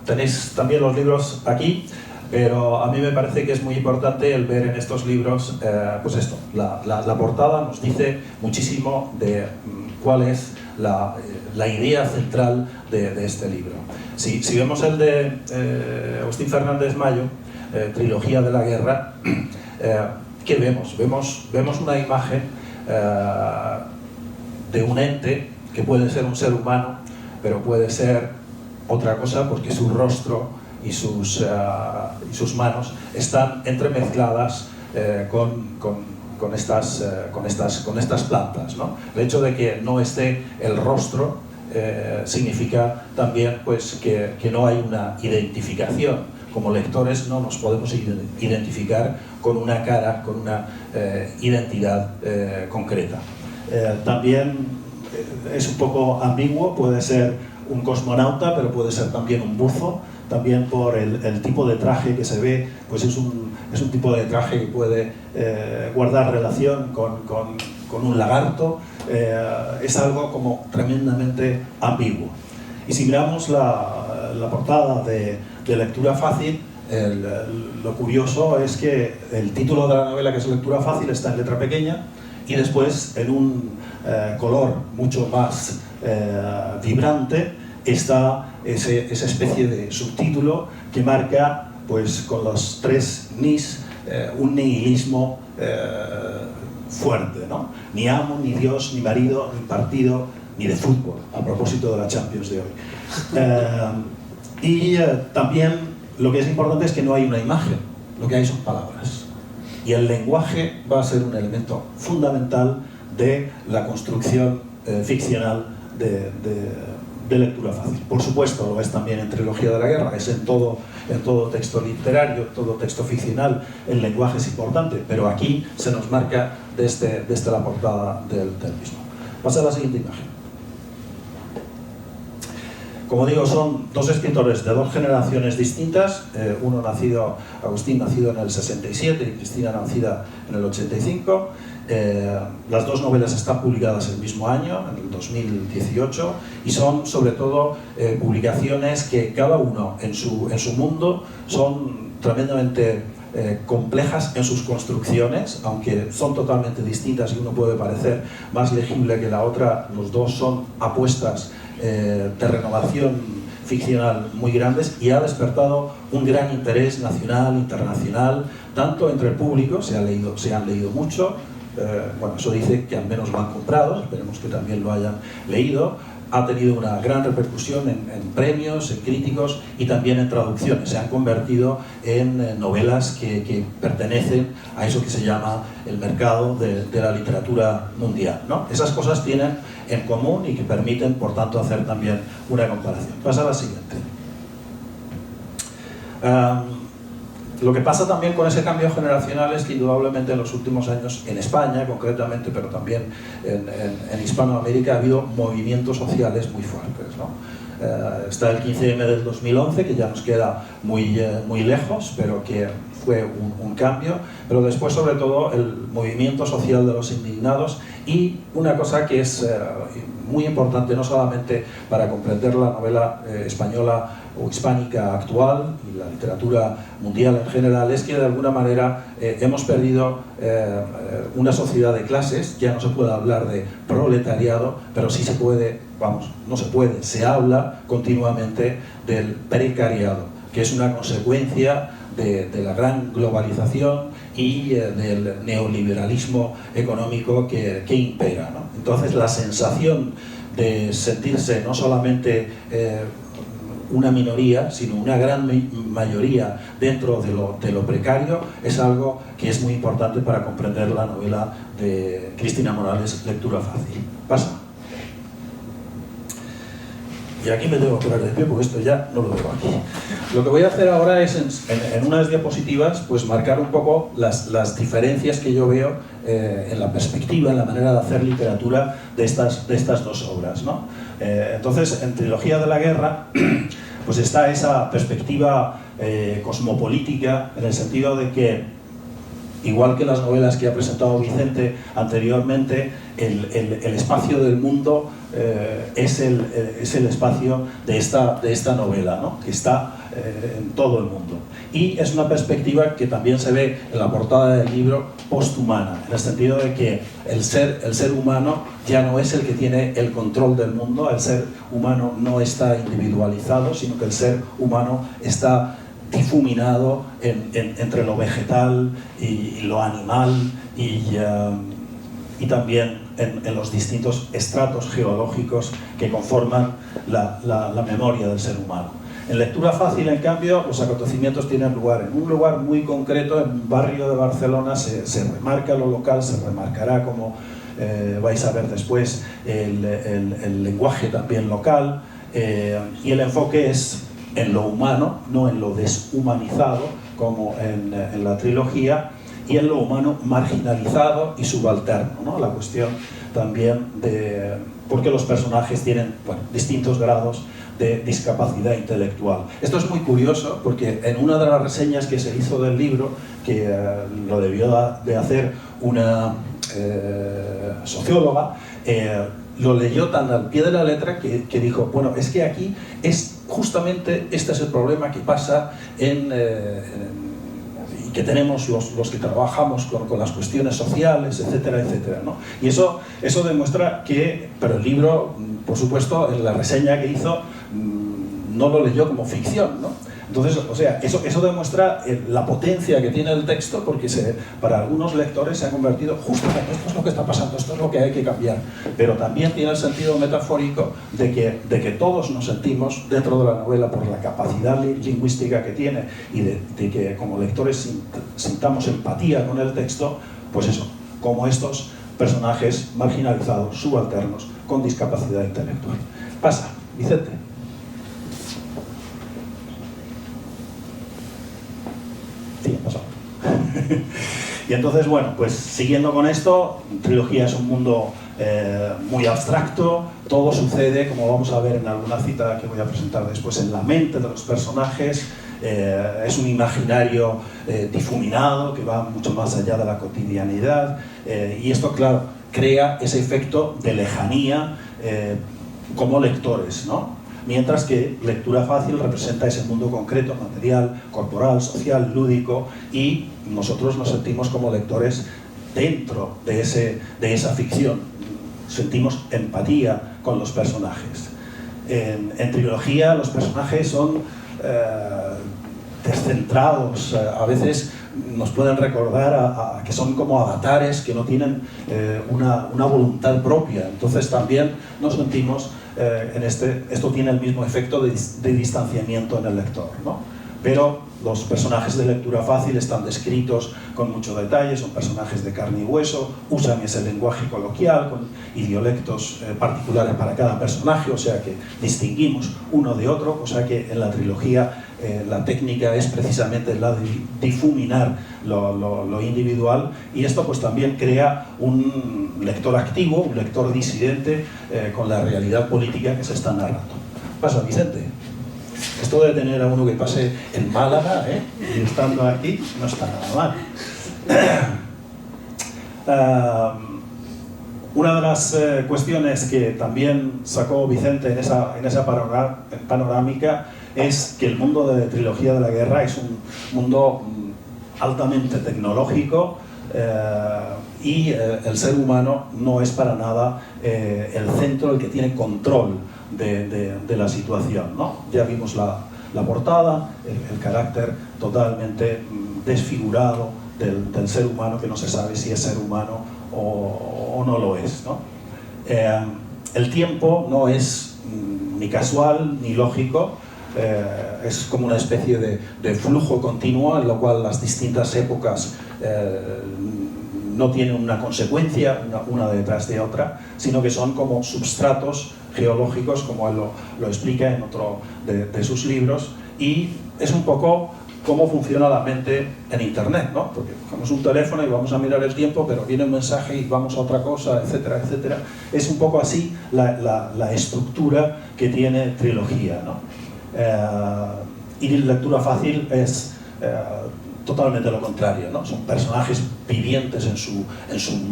Tenéis también los libros aquí, pero a mí me parece que es muy importante el ver en estos libros, pues esto, la portada nos dice muchísimo de cuál es la idea central de este libro. Si vemos el de Agustín Fernández Mayo, Trilogía de la Guerra, ¿qué vemos? Vemos una imagen de un ente que puede ser un ser humano, pero puede ser otra cosa porque su rostro y sus manos están entremezcladas con estas plantas, ¿no? El hecho de que no esté el rostro significa también pues, que no hay una identificación. Como lectores no nos podemos identificar con una cara, con una identidad concreta. También es un poco ambiguo, puede ser un cosmonauta, pero puede ser también un buzo, también por el tipo de traje que se ve, pues es un tipo de traje que puede guardar relación con un lagarto, es algo como tremendamente ambiguo. Y si miramos la portada de lectura fácil, lo curioso es que el título de la novela, que es lectura fácil, está en letra pequeña, y después en un color mucho más vibrante está esa especie de subtítulo que marca, pues con los 3 nis, un nihilismo fuerte, ¿no? Ni amo, ni Dios, ni marido, ni partido, ni de fútbol, a propósito de la Champions de hoy. También lo que es importante es que no hay una imagen, lo que hay son palabras. Y el lenguaje va a ser un elemento fundamental de la construcción ficcional de lectura fácil. Por supuesto, lo es también en Trilogía de la Guerra, es en todo texto literario, todo texto ficcional, el lenguaje es importante, pero aquí se nos marca desde la portada del mismo. Pasa a la siguiente imagen. Como digo, son 2 escritores de 2 generaciones distintas, Agustín nacido en el 67 y Cristina nacida en el 85. Las 2 novelas están publicadas el mismo año, en el 2018, y son sobre todo publicaciones que cada uno en su mundo son tremendamente complejas en sus construcciones, aunque son totalmente distintas y uno puede parecer más legible que la otra. Los 2 son apuestas de renovación ficcional muy grandes y ha despertado un gran interés nacional, internacional, tanto entre el público, se han leído mucho, bueno, eso dice que al menos lo han comprado, esperemos que también lo hayan leído. Ha tenido una gran repercusión en premios, en críticos y también en traducciones. Se han convertido en novelas que pertenecen a eso que se llama el mercado de la literatura mundial, ¿no? Esas cosas tienen en común y que permiten, por tanto, hacer también una comparación. Pasa a la siguiente. Lo que pasa también con ese cambio generacional es que indudablemente en los últimos años, en España concretamente, pero también en Hispanoamérica, ha habido movimientos sociales muy fuertes, ¿no? Está el 15M del 2011, que ya nos queda muy lejos, pero que fue un cambio, pero después sobre todo el movimiento social de los indignados y una cosa que es muy importante no solamente para comprender la novela española o hispánica actual y la literatura mundial en general, es que de alguna manera hemos perdido una sociedad de clases. Ya no se puede hablar de proletariado, pero sí se puede, no se puede, se habla continuamente del precariado, que es una consecuencia de la gran globalización y del neoliberalismo económico que impera, ¿no? Entonces la sensación de sentirse no solamente una minoría, sino una gran mayoría dentro de lo precario, es algo que es muy importante para comprender la novela de Cristina Morales, Lectura fácil. Pasa. Y aquí me tengo que poner de pie porque esto ya no lo veo aquí. Lo que voy a hacer ahora es en unas diapositivas pues marcar un poco las diferencias que yo veo en la perspectiva, en la manera de hacer literatura de estas 2 obras, ¿no? Entonces, en Trilogía de la Guerra pues está esa perspectiva cosmopolítica, en el sentido de que, igual que las novelas que ha presentado Vicente anteriormente, el espacio del mundo es el espacio de esta novela, ¿no? Que está en todo el mundo. Y es una perspectiva que también se ve en la portada del libro, posthumana, en el sentido de que el ser humano ya no es el que tiene el control del mundo, el ser humano no está individualizado, sino que el ser humano está difuminado entre lo vegetal y lo animal y también en los distintos estratos geológicos que conforman la memoria del ser humano. En Lectura fácil, en cambio, los acontecimientos tienen lugar en un lugar muy concreto, en un barrio de Barcelona. Se remarca lo local, se remarcará, como vais a ver después, el lenguaje también local, y el enfoque es en lo humano, no en lo deshumanizado, como en la trilogía, y en lo humano marginalizado y subalterno, ¿no? La cuestión también de por qué los personajes tienen, bueno, distintos grados de discapacidad intelectual. Esto es muy curioso porque en una de las reseñas que se hizo del libro, que lo debió de hacer una socióloga, lo leyó tan al pie de la letra que dijo, bueno, es que aquí es justamente este es el problema que pasa y que tenemos los que trabajamos con las cuestiones sociales, etcétera, etcétera, ¿no? Y eso demuestra que, pero el libro, por supuesto, en la reseña que hizo, no lo leyó como ficción, ¿no? Entonces, o sea, eso demuestra la potencia que tiene el texto, porque para algunos lectores se ha convertido justamente, esto es lo que está pasando, esto es lo que hay que cambiar. Pero también tiene el sentido metafórico de que todos nos sentimos dentro de la novela por la capacidad lingüística que tiene y de que como lectores sintamos empatía con el texto, pues eso, como estos personajes marginalizados, subalternos, con discapacidad intelectual. Pasa, Vicente. Sí, pasó. Y entonces, bueno, pues siguiendo con esto, Trilogía es un mundo muy abstracto, todo sucede, como vamos a ver en alguna cita que voy a presentar después, en la mente de los personajes, es un imaginario difuminado que va mucho más allá de la cotidianidad, y esto, claro, crea ese efecto de lejanía como lectores, ¿no? Mientras que Lectura Fácil representa ese mundo concreto, material, corporal, social, lúdico, y nosotros nos sentimos como lectores dentro de esa ficción, sentimos empatía con los personajes. En Trilogía los personajes son descentrados, a veces nos pueden recordar a que son como avatares que no tienen una voluntad propia, entonces también nos sentimos esto tiene el mismo efecto de distanciamiento en el lector, ¿no? Pero los personajes de Lectura Fácil están descritos con mucho detalle, son personajes de carne y hueso, usan ese lenguaje coloquial con idiolectos particulares para cada personaje, o sea que distinguimos uno de otro, o sea que en la trilogía la técnica es precisamente la de difuminar lo individual, y esto pues también crea un lector activo, un lector disidente con la realidad política que se está narrando. Pasa, Vicente. Esto de tener a uno que pase en Málaga, y estando aquí, no está nada mal. Una de las cuestiones que también sacó Vicente en esa panorámica es que el mundo de Trilogía de la Guerra es un mundo altamente tecnológico, y el ser humano no es para nada el centro, el que tiene control de la situación, ¿no? Ya vimos la portada, el carácter totalmente desfigurado del ser humano, que no se sabe si es ser humano o no lo es, ¿no? El tiempo no es ni casual ni lógico, es como una especie de flujo continuo en lo cual las distintas épocas no tienen una consecuencia una detrás de otra, sino que son como substratos geológicos, como él lo explica en otro de sus libros, y es un poco cómo funciona la mente en Internet, ¿no? Porque cogemos un teléfono y vamos a mirar el tiempo, pero viene un mensaje y vamos a otra cosa, etcétera, etcétera. Es un poco así la estructura que tiene Trilogía, ¿no? Y Lectura Fácil es totalmente lo contrario, ¿no? Son personajes vivientes en su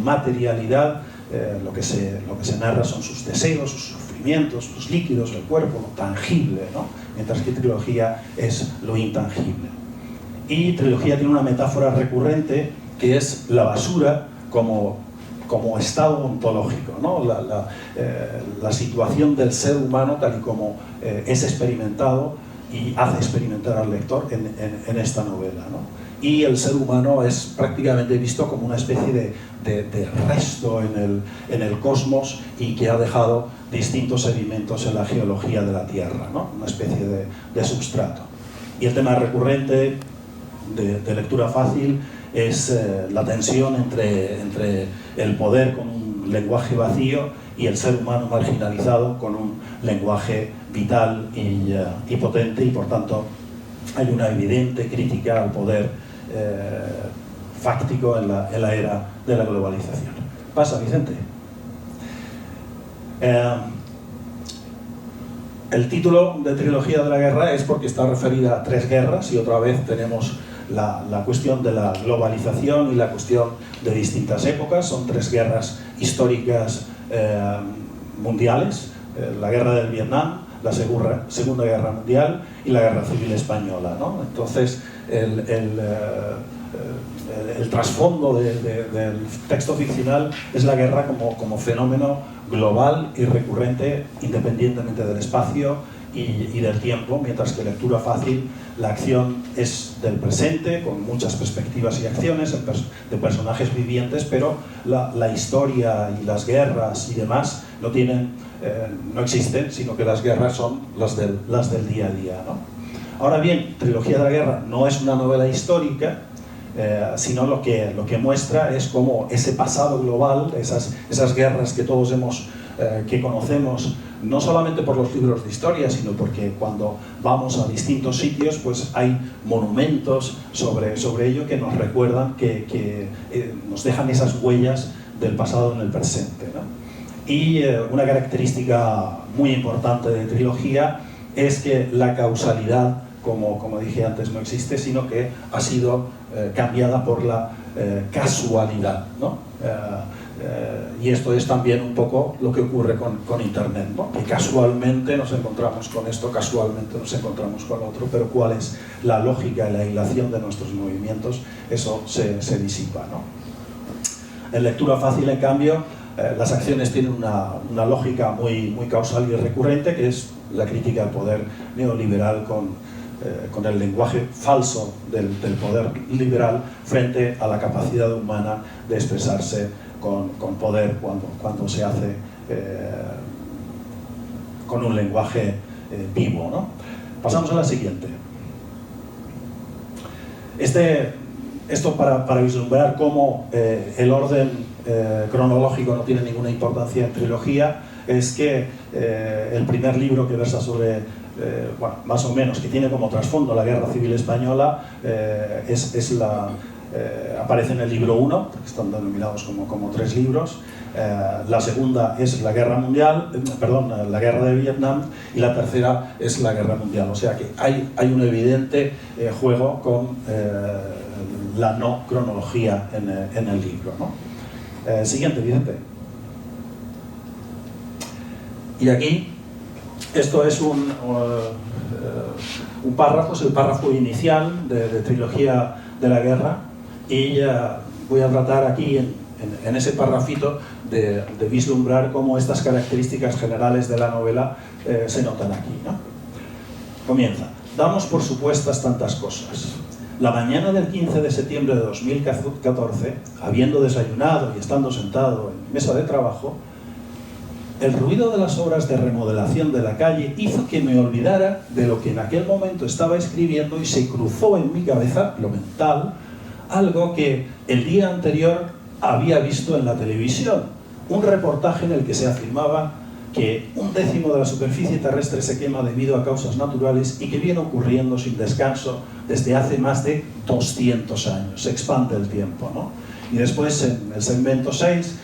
materialidad, lo que se narra son sus deseos, sus sufrimientos, los líquidos, el cuerpo, lo tangible, ¿no? Mientras que Trilogía es lo intangible. Y Trilogía tiene una metáfora recurrente que es la basura como estado ontológico, ¿no? La situación del ser humano tal y como es experimentado y hace experimentar al lector en esta novela, ¿no? Y el ser humano es prácticamente visto como una especie de resto en el cosmos, y que ha dejado distintos sedimentos en la geología de la Tierra, ¿no? Una especie de substrato. Y el tema recurrente de Lectura Fácil es la tensión entre el poder con un lenguaje vacío y el ser humano marginalizado con un lenguaje vital y potente, y por tanto hay una evidente crítica al poder fáctico en la era de la globalización. Pasa, Vicente. El título de Trilogía de la Guerra es porque está referida a 3 guerras y otra vez tenemos la cuestión de la globalización y la cuestión de distintas épocas. Son 3 guerras históricas mundiales, la guerra del Vietnam, la Segunda Guerra Mundial y la Guerra Civil Española, ¿no? Entonces, el trasfondo del texto ficcional es la guerra como fenómeno global y recurrente, independientemente del espacio y del tiempo, mientras que lectura fácil, la acción es del presente, con muchas perspectivas y acciones de personajes vivientes, pero la historia y las guerras y demás no existen, sino que las guerras son las del día a día, ¿no? Ahora bien, Trilogía de la Guerra no es una novela histórica, sino lo que muestra es cómo ese pasado global, esas guerras que todos que conocemos, no solamente por los libros de historia, sino porque cuando vamos a distintos sitios, pues hay monumentos sobre ello que nos recuerdan, que nos dejan esas huellas del pasado en el presente, ¿no? Y una característica muy importante de Trilogía es que la causalidad, como dije antes, no existe, sino que ha sido cambiada por la casualidad, ¿no? Y esto es también un poco lo que ocurre con Internet, ¿no? Que casualmente nos encontramos con esto, casualmente nos encontramos con lo otro, pero cuál es la lógica y la hilación de nuestros movimientos, eso se disipa, ¿no? En lectura fácil, en cambio, las acciones tienen una lógica muy causal y recurrente, que es la crítica al poder neoliberal con el lenguaje falso del poder liberal frente a la capacidad humana de expresarse con poder cuando se hace con un lenguaje vivo, ¿no? Pasamos a la siguiente. Esto para vislumbrar cómo el orden cronológico no tiene ninguna importancia en Trilogía, es que el primer libro que versa sobre, bueno, más o menos, que tiene como trasfondo la Guerra Civil Española, aparece en el libro 1, que están denominados como 3 libros. La segunda es la Guerra Mundial, la Guerra de Vietnam, y la tercera es la Guerra Mundial. O sea que hay un evidente juego con la no cronología en el libro, ¿no? Siguiente, Vicente. Y aquí, esto es un párrafo, es el párrafo inicial de Trilogía de la Guerra, y voy a tratar aquí en ese párrafito de vislumbrar cómo estas características generales de la novela se notan aquí, ¿no? Comienza. Damos por supuestas tantas cosas. La mañana del 15 de septiembre de 2014, habiendo desayunado y estando sentado en mi mesa de trabajo, el ruido de las obras de remodelación de la calle hizo que me olvidara de lo que en aquel momento estaba escribiendo, y se cruzó en mi cabeza, lo mental, algo que el día anterior había visto en la televisión, un reportaje en el que se afirmaba que 1/10 de la superficie terrestre se quema debido a causas naturales y que viene ocurriendo sin descanso desde hace más de 200 años. Se expande el tiempo, ¿no? Y después, en el segmento 6,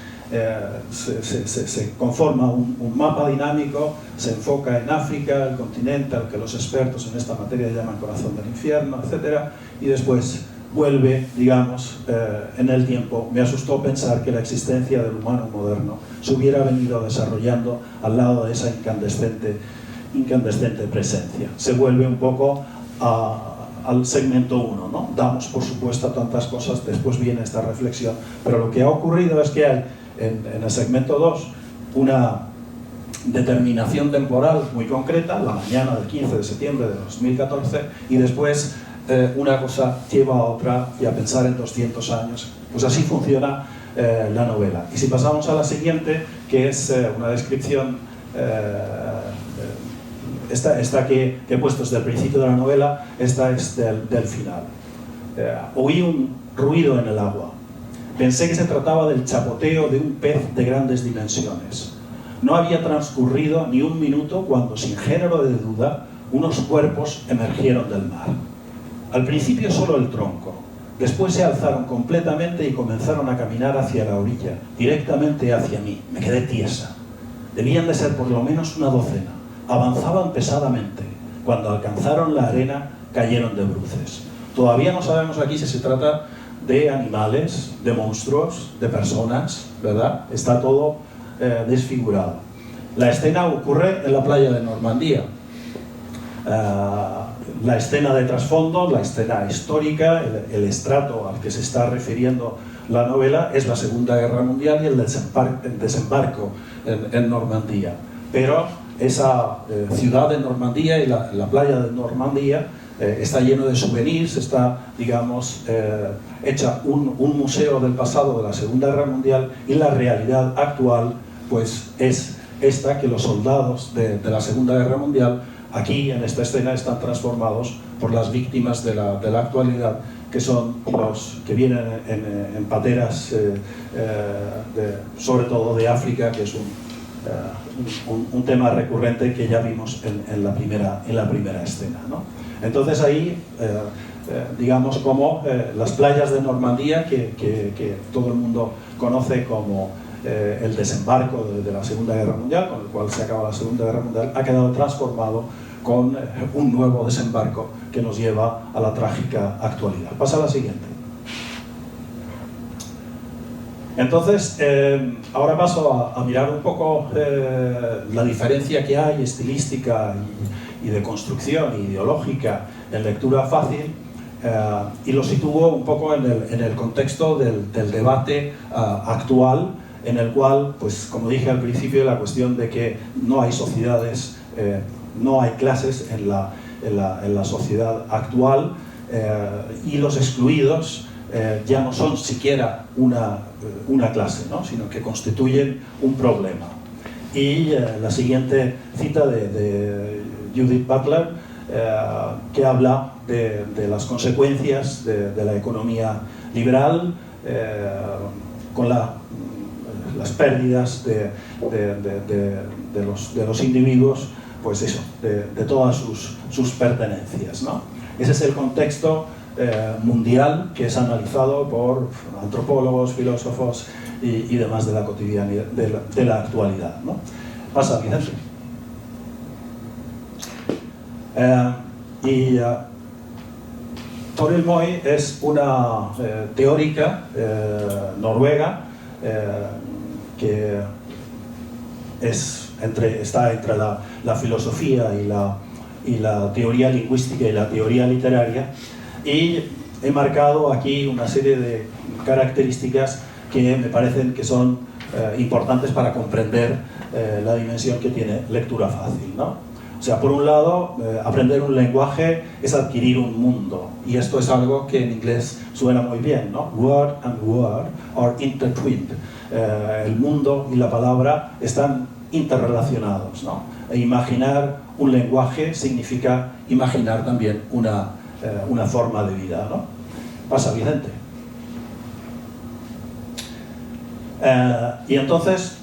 se conforma un mapa dinámico, se enfoca en África, el continente al que los expertos en esta materia llaman corazón del infierno, etc. Y después vuelve, digamos, en el tiempo. Me asustó pensar que la existencia del humano moderno se hubiera venido desarrollando al lado de esa incandescente presencia. Se vuelve un poco al segmento 1, ¿no? Damos por supuesto tantas cosas, después viene esta reflexión, pero lo que ha ocurrido es que hay en el segmento 2 una determinación temporal muy concreta, la mañana del 15 de septiembre de 2014, y después una cosa lleva a otra, y a pensar en 200 años. Pues así funciona la novela. Y si pasamos a la siguiente, que es una descripción, esta que he puesto desde el principio de la novela, esta es del final. Oí un ruido en el agua. Pensé que se trataba del chapoteo de un pez de grandes dimensiones. No había transcurrido ni un minuto cuando, sin género de duda, unos cuerpos emergieron del mar. Al principio solo el tronco, Después se alzaron completamente y comenzaron a caminar hacia la orilla, directamente hacia mí. Me quedé tiesa. Debían de ser por lo menos una docena. Avanzaban pesadamente. Cuando alcanzaron la arena, cayeron de bruces. Todavía no sabemos aquí si se trata de animales, de monstruos, de personas, ¿verdad? Está todo desfigurado. La escena ocurre en la playa de Normandía. La escena de trasfondo, la escena histórica, el estrato al que se está refiriendo la novela es la Segunda Guerra Mundial y el desembarco en Normandía. Pero esa ciudad de Normandía y la playa de Normandía está lleno de souvenirs, está, digamos, hecha un museo del pasado de la Segunda Guerra Mundial, y la realidad actual pues es esta, que los soldados de la Segunda Guerra Mundial aquí en esta escena están transformados por las víctimas de la actualidad, que son los que vienen en pateras, sobre todo de África, que es un tema recurrente que ya vimos en la primera escena, ¿no? Entonces ahí, digamos, como las playas de Normandía, que todo el mundo conoce como el desembarco de la Segunda Guerra Mundial, con el cual se acaba la Segunda Guerra Mundial, ha quedado transformado con un nuevo desembarco que nos lleva a la trágica actualidad. Pasa a la siguiente. Entonces, ahora paso a mirar un poco la diferencia que hay estilística y de construcción ideológica en Lectura Fácil, y lo sitúo un poco en el contexto del debate actual, en el cual, pues como dije al principio, la cuestión de que no hay sociedades, no hay clases en la sociedad actual, y los excluidos ya no son siquiera una clase, ¿no? Sino que constituyen un problema. Y la siguiente cita de Judith Butler, que habla de las consecuencias de la economía liberal, con las pérdidas de los individuos, pues eso, de todas sus pertenencias, ¿no? Ese es el contexto mundial que es analizado por antropólogos, filósofos y demás de la cotidianidad, de la actualidad, ¿no? Pasa, Vicente. Toril Moy es una teórica noruega que está entre la filosofía y la teoría lingüística y la teoría literaria, y he marcado aquí una serie de características que me parecen que son importantes para comprender la dimensión que tiene Lectura Fácil, ¿no? O sea, por un lado, aprender un lenguaje es adquirir un mundo, y esto es algo que en inglés suena muy bien, ¿no? Word and word are intertwined. El mundo y la palabra están interrelacionados, ¿no? E imaginar un lenguaje significa imaginar también una forma de vida, ¿no? Pasa, Vicente. Y entonces,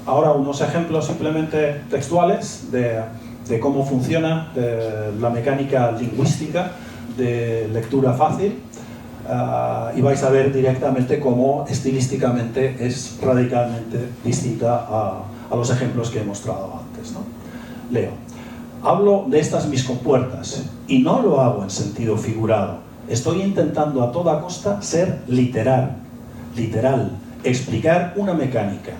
ahora unos ejemplos simplemente textuales de cómo funciona la mecánica lingüística de Lectura Fácil, y vais a ver directamente cómo estilísticamente es radicalmente distinta a los ejemplos que he mostrado antes, ¿no? Leo. Hablo de estas mis compuertas, y no lo hago en sentido figurado. Estoy intentando a toda costa ser literal, explicar una mecánica.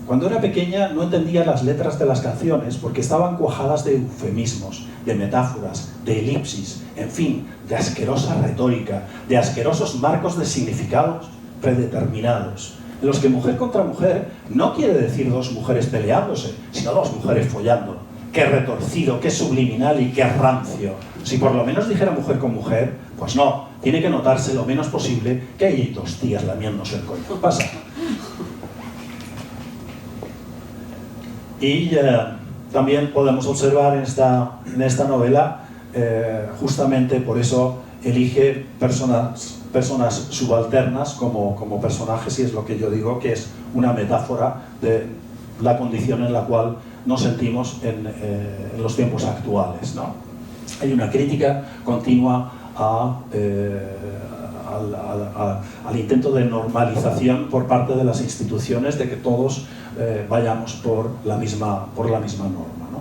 Cuando era pequeña no entendía las letras de las canciones porque estaban cuajadas de eufemismos, de metáforas, de elipsis, en fin, de asquerosa retórica, de asquerosos marcos de significados predeterminados, en los que mujer contra mujer no quiere decir dos mujeres peleándose, sino dos mujeres follando. Qué retorcido, qué subliminal y qué rancio. Si por lo menos dijera mujer con mujer, pues no, tiene que notarse lo menos posible que hay dos tías lamiéndose el coño. Pasa. Y también podemos observar en esta novela, justamente por eso elige personas subalternas como personajes, y es lo que yo digo que es una metáfora de la condición en la cual nos sentimos en los tiempos actuales, ¿no? Hay una crítica continua a al intento de normalización por parte de las instituciones de que todos vayamos por la misma norma, ¿no?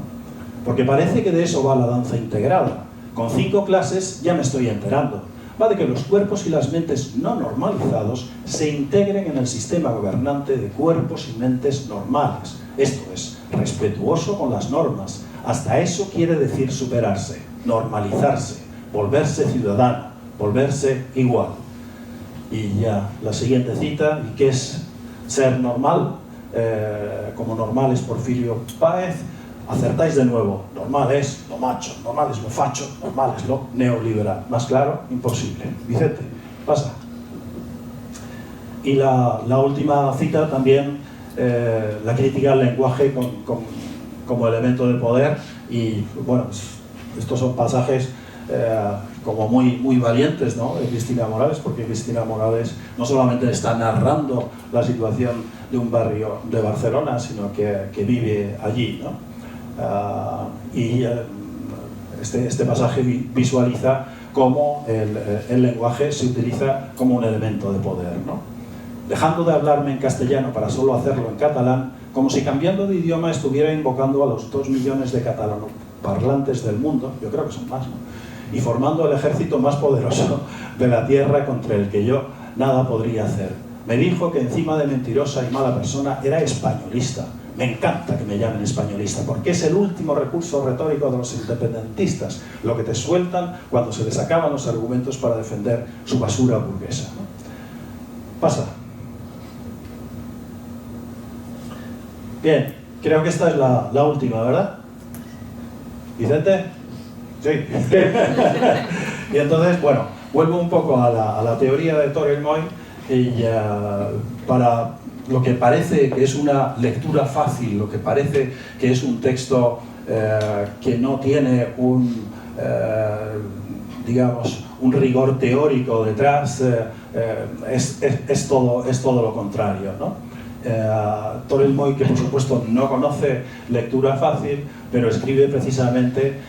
Porque parece que de eso va la danza integrada. Con 5 clases ya me estoy enterando. Va de que los cuerpos y las mentes no normalizados se integren en el sistema gobernante de cuerpos y mentes normales. Esto es, respetuoso con las normas. Hasta eso quiere decir superarse, normalizarse, volverse ciudadano, volverse igual. Y ya la siguiente cita, ¿y qué es ser normal? Como normal es Porfirio Páez. Acertáis de nuevo, normal es lo macho, normal es lo facho, normal es lo neoliberal. Más claro, imposible. Vicente, pasa. Y la última cita también, la crítica al lenguaje como elemento de poder. Y bueno, estos son pasajes como muy valientes, ¿no?, de Cristina Morales, porque Cristina Morales no solamente está narrando la situación de un barrio de Barcelona, sino que vive allí, ¿no? Este pasaje visualiza cómo el lenguaje se utiliza como un elemento de poder, ¿no? Dejando de hablarme en castellano para solo hacerlo en catalán, como si cambiando de idioma estuviera invocando a los 2 millones de catalanoparlantes del mundo, yo creo que son más, ¿no?, y formando el ejército más poderoso de la tierra contra el que yo nada podría hacer. Me dijo que encima de mentirosa y mala persona era españolista. Me encanta que me llamen españolista, porque es el último recurso retórico de los independentistas, lo que te sueltan cuando se les acaban los argumentos para defender su basura burguesa, ¿no? Pasa. Bien, creo que esta es la última, ¿verdad? ¿Vicente? Sí. Y entonces, bueno, vuelvo un poco a la teoría de Torel Moy y para lo que parece que es una lectura fácil, lo que parece que es un texto que no tiene digamos, un rigor teórico detrás, es todo lo contrario, ¿no? Torel Moy, que por supuesto no conoce lectura fácil, pero escribe precisamente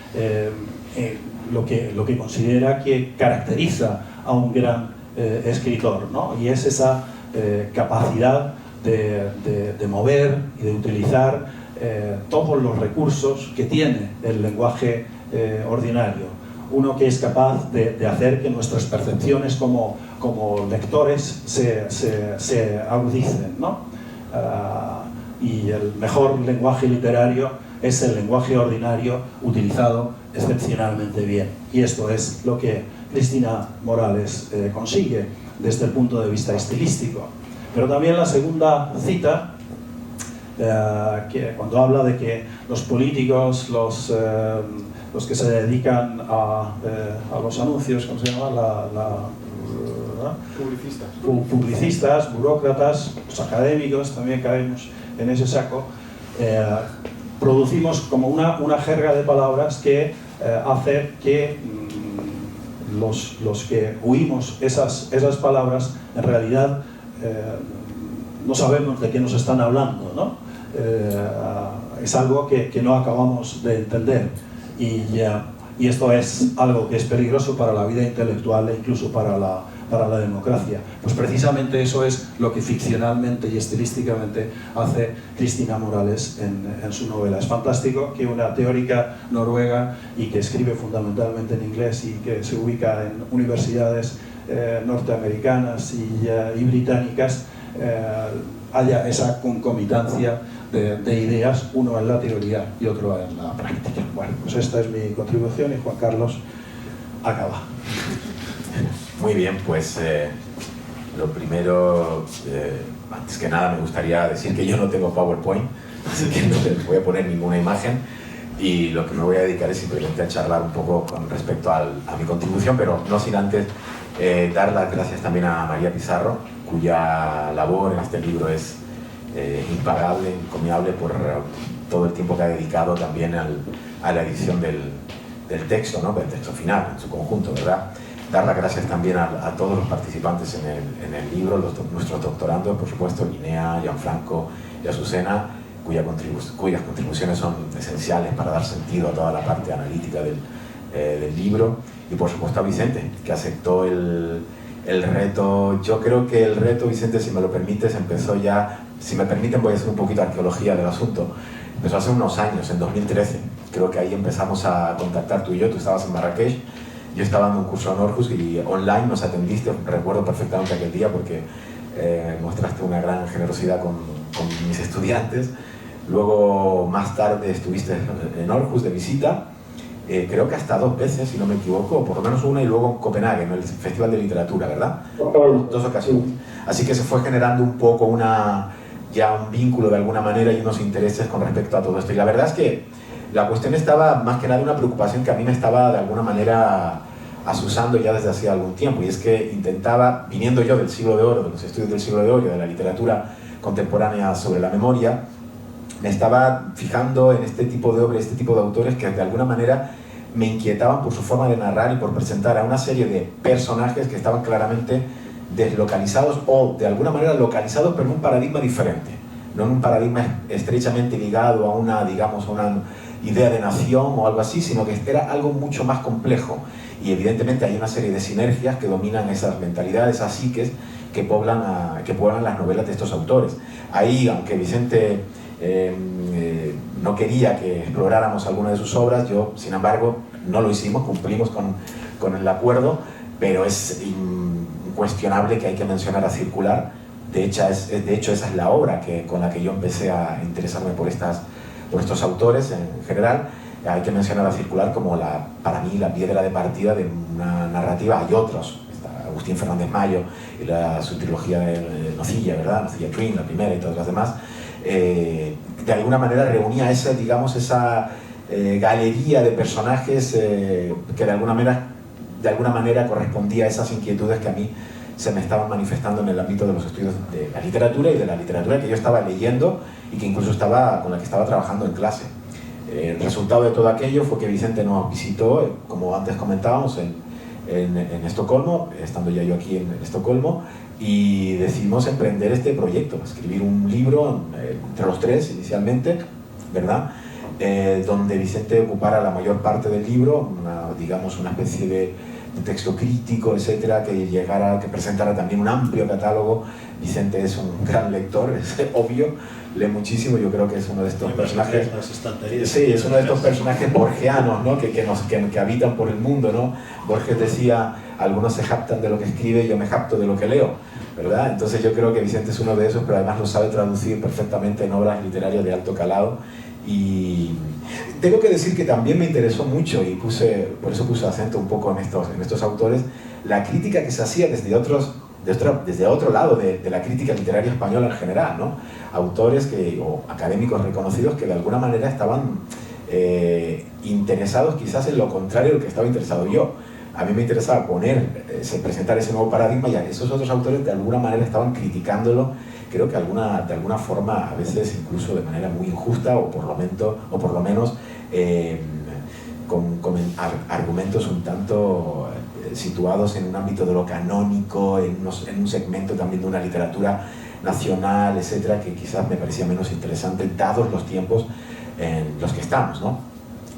lo que considera que caracteriza a un gran escritor, ¿no? Y es esa capacidad de mover y de utilizar todos los recursos que tiene el lenguaje ordinario. Uno que es capaz de hacer que nuestras percepciones como lectores se agudicen, ¿no? Y el mejor lenguaje literario es el lenguaje ordinario utilizado excepcionalmente bien. Y esto es lo que Cristina Morales consigue desde el punto de vista estilístico. Pero también la segunda cita, que cuando habla de que los políticos, los que se dedican a los anuncios, ¿cómo se llama? Publicistas, burócratas, los académicos, también caemos en ese saco, producimos como una jerga de palabras que hace que los que oímos esas palabras en realidad no sabemos de qué nos están hablando, ¿no? Es algo que no acabamos de entender y esto es algo que es peligroso para la vida intelectual e incluso para la democracia. Pues precisamente eso es lo que ficcionalmente y estilísticamente hace Cristina Morales en su novela. Es fantástico que una teórica noruega y que escribe fundamentalmente en inglés y que se ubica en universidades norteamericanas y británicas haya esa concomitancia de ideas, uno en la teoría y otro en la práctica. Bueno, pues esta es mi contribución y Juan Carlos acaba. Muy bien, pues lo primero, antes que nada me gustaría decir que yo no tengo PowerPoint, así que no les voy a poner ninguna imagen y lo que me voy a dedicar es simplemente a charlar un poco con respecto a mi contribución, pero no sin antes dar las gracias también a María Pizarro, cuya labor en este libro es impagable, encomiable por todo el tiempo que ha dedicado también a la edición del texto, ¿no? Del texto final en su conjunto, ¿verdad? Dar las gracias también a todos los participantes en el libro, nuestros doctorandos, por supuesto, Linnea, Gianfranco y Azucena, cuyas contribuciones son esenciales para dar sentido a toda la parte analítica del libro, y por supuesto a Vicente, que aceptó el El reto, yo creo que el reto, Vicente, si me lo permites, empezó ya, si me permiten voy a hacer un poquito de arqueología del asunto. Empezó hace unos años, en 2013. Creo que ahí empezamos a contactar tú y yo. Tú estabas en Marrakech, yo estaba dando un curso en Aarhus y online nos atendiste. Recuerdo perfectamente aquel día porque mostraste una gran generosidad con mis estudiantes. Luego, más tarde, estuviste en Aarhus de visita. Creo que hasta 2 veces, si no me equivoco, por lo menos una, y luego en Copenhague, en el Festival de Literatura, ¿verdad? 2 ocasiones. Así que se fue generando un poco ya un vínculo de alguna manera y unos intereses con respecto a todo esto. Y la verdad es que la cuestión estaba más que nada una preocupación que a mí me estaba de alguna manera asusando ya desde hacía algún tiempo, y es que intentaba, viniendo yo del siglo de oro, de los estudios del siglo de oro, de la literatura contemporánea sobre la memoria, me estaba fijando en este tipo de obras, este tipo de autores que de alguna manera me inquietaban por su forma de narrar y por presentar a una serie de personajes que estaban claramente deslocalizados o de alguna manera localizados, pero en un paradigma diferente, no en un paradigma estrechamente ligado a una, digamos, a una idea de nación o algo así, sino que era algo mucho más complejo. Y evidentemente hay una serie de sinergias que dominan esas mentalidades, esas psiques que poblan las novelas de estos autores. Ahí, aunque Vicente no quería que exploráramos alguna de sus obras, yo, sin embargo, no lo hicimos, cumplimos con el acuerdo, pero es incuestionable que hay que mencionar a Circular. De hecho, esa es la obra con la que yo empecé a interesarme por estos autores en general. Hay que mencionar a Circular como para mí la piedra de partida de una narrativa. Hay otros, está Agustín Fernández Mayo y su trilogía de Nocilla, ¿verdad? Nocilla Twin, la primera, y todas las demás. De alguna manera reunía esa galería de personajes que de alguna manera correspondía a esas inquietudes que a mí se me estaban manifestando en el ámbito de los estudios de la literatura y de la literatura que yo estaba leyendo y que incluso con la que estaba trabajando en clase. El resultado de todo aquello fue que Vicente nos visitó, como antes comentábamos, en Estocolmo, estando ya yo aquí en Estocolmo, y decidimos emprender este proyecto, escribir un libro entre los tres inicialmente, ¿verdad? Donde Vicente ocupara la mayor parte del libro, digamos una especie de texto crítico, etcétera, que presentara también un amplio catálogo. Vicente es un gran lector, es obvio, lee muchísimo. Yo creo que es uno de estos personajes, sí, es uno de estos personajes borgianos, ¿no? que habitan por el mundo, ¿no? Borges decía: algunos se jactan de lo que escribe, yo me jacto de lo que leo, ¿verdad? Entonces yo creo que Vicente es uno de esos, pero además lo sabe traducir perfectamente en obras literarias de alto calado. Y tengo que decir que también me interesó mucho, y por eso puse acento un poco en estos autores, la crítica que se hacía desde otro lado de la crítica literaria española en general, ¿no? Autores o académicos reconocidos que de alguna manera estaban interesados quizás en lo contrario de lo que estaba interesado yo. A mí me interesaba presentar ese nuevo paradigma, y esos otros autores de alguna manera estaban criticándolo, creo que de alguna forma, a veces incluso de manera muy injusta, o por lo menos con argumentos un tanto situados en un ámbito de lo canónico, en un segmento también de una literatura nacional, etcétera, que quizás me parecía menos interesante dados los tiempos en los que estamos, ¿no?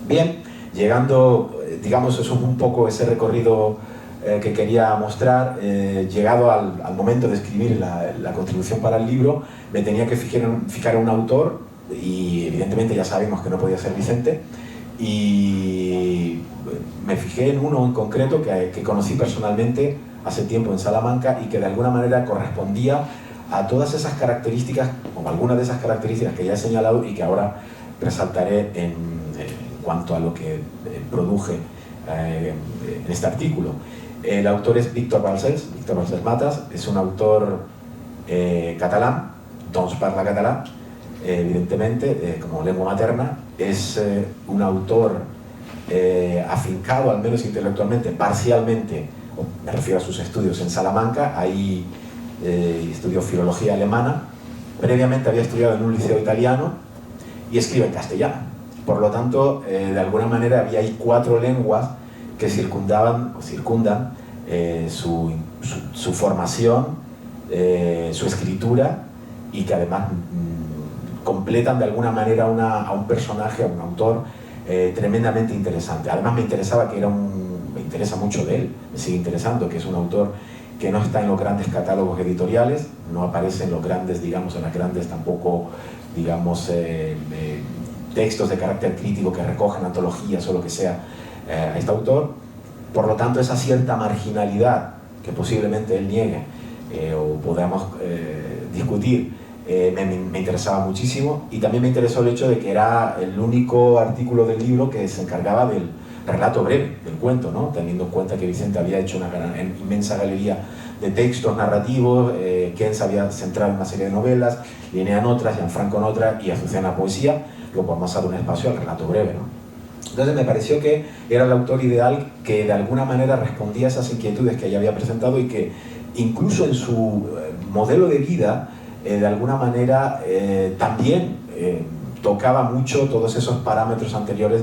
Bien, llegando, digamos, eso es un poco ese recorrido que quería mostrar. Llegado al momento de escribir la contribución para el libro, me tenía que fijar en un autor, y evidentemente ya sabemos que no podía ser Vicente, y me fijé en uno en concreto que conocí personalmente hace tiempo en Salamanca, y que de alguna manera correspondía a todas esas características, o algunas de esas características que ya he señalado y que ahora resaltaré en cuanto a lo que produje en este artículo. El autor es Víctor Balcells Matas, es un autor catalán, doncs parla català, evidentemente, como lengua materna. Es un autor afincado, al menos intelectualmente, parcialmente, me refiero a sus estudios en Salamanca. Ahí estudió filología alemana, previamente había estudiado en un liceo italiano y escribe en castellano. Por lo tanto, de alguna manera había ahí 4 lenguas que circundan su formación, su escritura, y que además completan de alguna manera a un personaje, a un autor tremendamente interesante. Además me interesa mucho de él, me sigue interesando, que es un autor que no está en los grandes catálogos editoriales, no aparece en los grandes, digamos, en las grandes tampoco, digamos, textos de carácter crítico que recogen antologías o lo que sea a este autor. Por lo tanto, esa cierta marginalidad que posiblemente él niegue o podamos discutir, me interesaba muchísimo, y también me interesó el hecho de que era el único artículo del libro que se encargaba del relato breve, del cuento, ¿no? Teniendo en cuenta que Vicente había hecho una inmensa galería de textos narrativos, Ken se había centrado en una serie de novelas, Linnea en otras, Gianfranco en otras y Azucena poesía, lo cual más ha dado un espacio al relato breve, ¿no? Entonces me pareció que era el autor ideal que de alguna manera respondía a esas inquietudes que ella había presentado y que incluso en su modelo de vida de alguna manera también tocaba mucho todos esos parámetros anteriores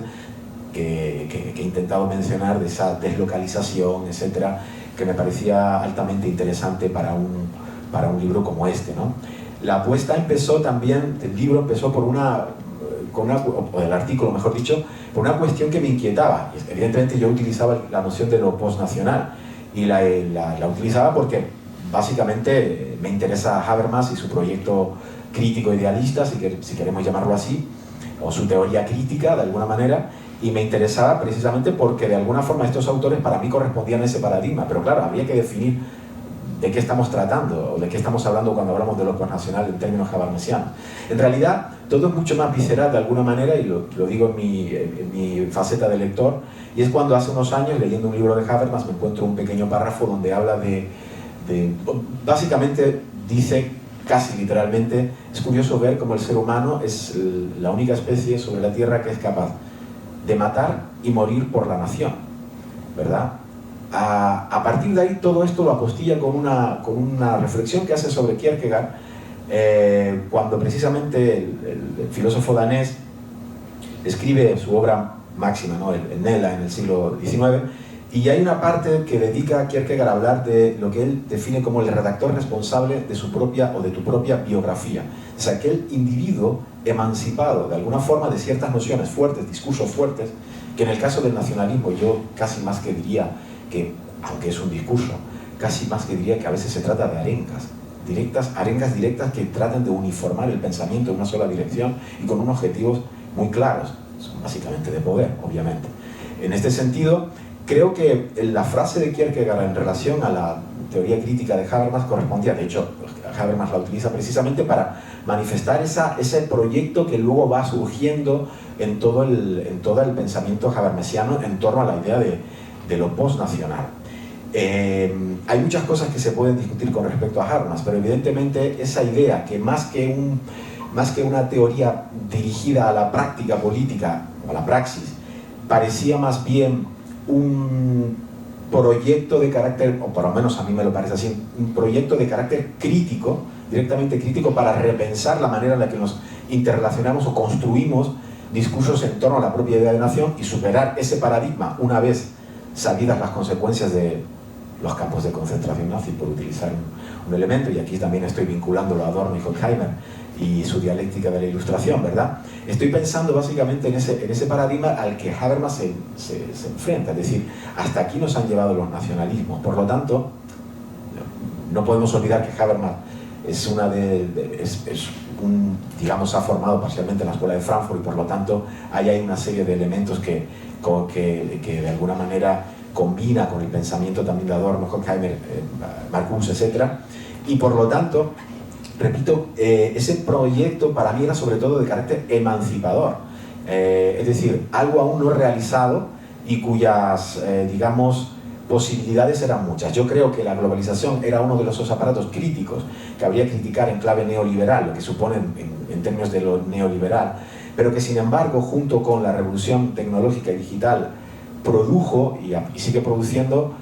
que he intentado mencionar, de esa deslocalización, etcétera, que me parecía altamente interesante para un libro como este, ¿no? La apuesta empezó también, el libro empezó por o el artículo mejor dicho, por una cuestión que me inquietaba. Evidentemente yo utilizaba la noción de lo postnacional y la utilizaba porque básicamente me interesa Habermas y su proyecto crítico idealista, si queremos llamarlo así, o su teoría crítica de alguna manera, y me interesaba precisamente porque de alguna forma estos autores para mí correspondían a ese paradigma, pero claro, había que definir de qué estamos tratando o de qué estamos hablando cuando hablamos de lo postnacional en términos habermasianos. En realidad todo es mucho más visceral de alguna manera, y lo digo en mi faceta de lector, y es cuando hace unos años, leyendo un libro de Habermas, me encuentro un pequeño párrafo donde habla básicamente dice casi literalmente, es curioso ver cómo el ser humano es la única especie sobre la Tierra que es capaz de matar y morir por la nación, ¿verdad? A partir de ahí todo esto lo apostilla con una reflexión que hace sobre Kierkegaard, cuando precisamente el filósofo danés escribe su obra máxima, ¿no? el Nela, en el siglo XIX, y hay una parte que dedica a Kierkegaard a hablar de lo que él define como el redactor responsable de su propia o de tu propia biografía. Es aquel individuo emancipado de alguna forma de ciertas nociones fuertes, discursos fuertes, que en el caso del nacionalismo yo casi más que diría que, aunque es un discurso, casi más que diría que a veces se trata de arengas directas que tratan de uniformar el pensamiento en una sola dirección y con unos objetivos muy claros, son básicamente de poder, obviamente. En este sentido, creo que la frase de Kierkegaard en relación a la teoría crítica de Habermas correspondía, de hecho, Habermas la utiliza precisamente para manifestar ese proyecto que luego va surgiendo en todo el pensamiento habermasiano en torno a la idea de lo postnacional. Hay muchas cosas que se pueden discutir con respecto a Habermas, pero evidentemente esa idea que más que una teoría dirigida a la práctica política o a la praxis, parecía más bien un proyecto de carácter, o por lo menos a mí me lo parece así, un proyecto de carácter crítico, directamente crítico, para repensar la manera en la que nos interrelacionamos o construimos discursos en torno a la propia idea de nación y superar ese paradigma una vez sabidas las consecuencias de los campos de concentración nazi, por utilizar un elemento, y aquí también estoy vinculándolo a Adorno y Horkheimer y su dialéctica de la ilustración, ¿verdad? Estoy pensando básicamente en ese paradigma al que Habermas se enfrenta, es decir, hasta aquí nos han llevado los nacionalismos. Por lo tanto, no podemos olvidar que Habermas digamos, ha formado parcialmente en la Escuela de Frankfurt, y por lo tanto hay una serie de elementos que de alguna manera combina con el pensamiento también de Adorno, Horkheimer, Marcuse, etc. Y por lo tanto, repito, ese proyecto para mí era sobre todo de carácter emancipador, es decir, algo aún no realizado y cuyas, digamos, posibilidades eran muchas. Yo creo que la globalización era uno de los aparatos críticos que habría que criticar en clave neoliberal, lo que supone en términos de lo neoliberal, pero que sin embargo, junto con la revolución tecnológica y digital, produjo y sigue produciendo,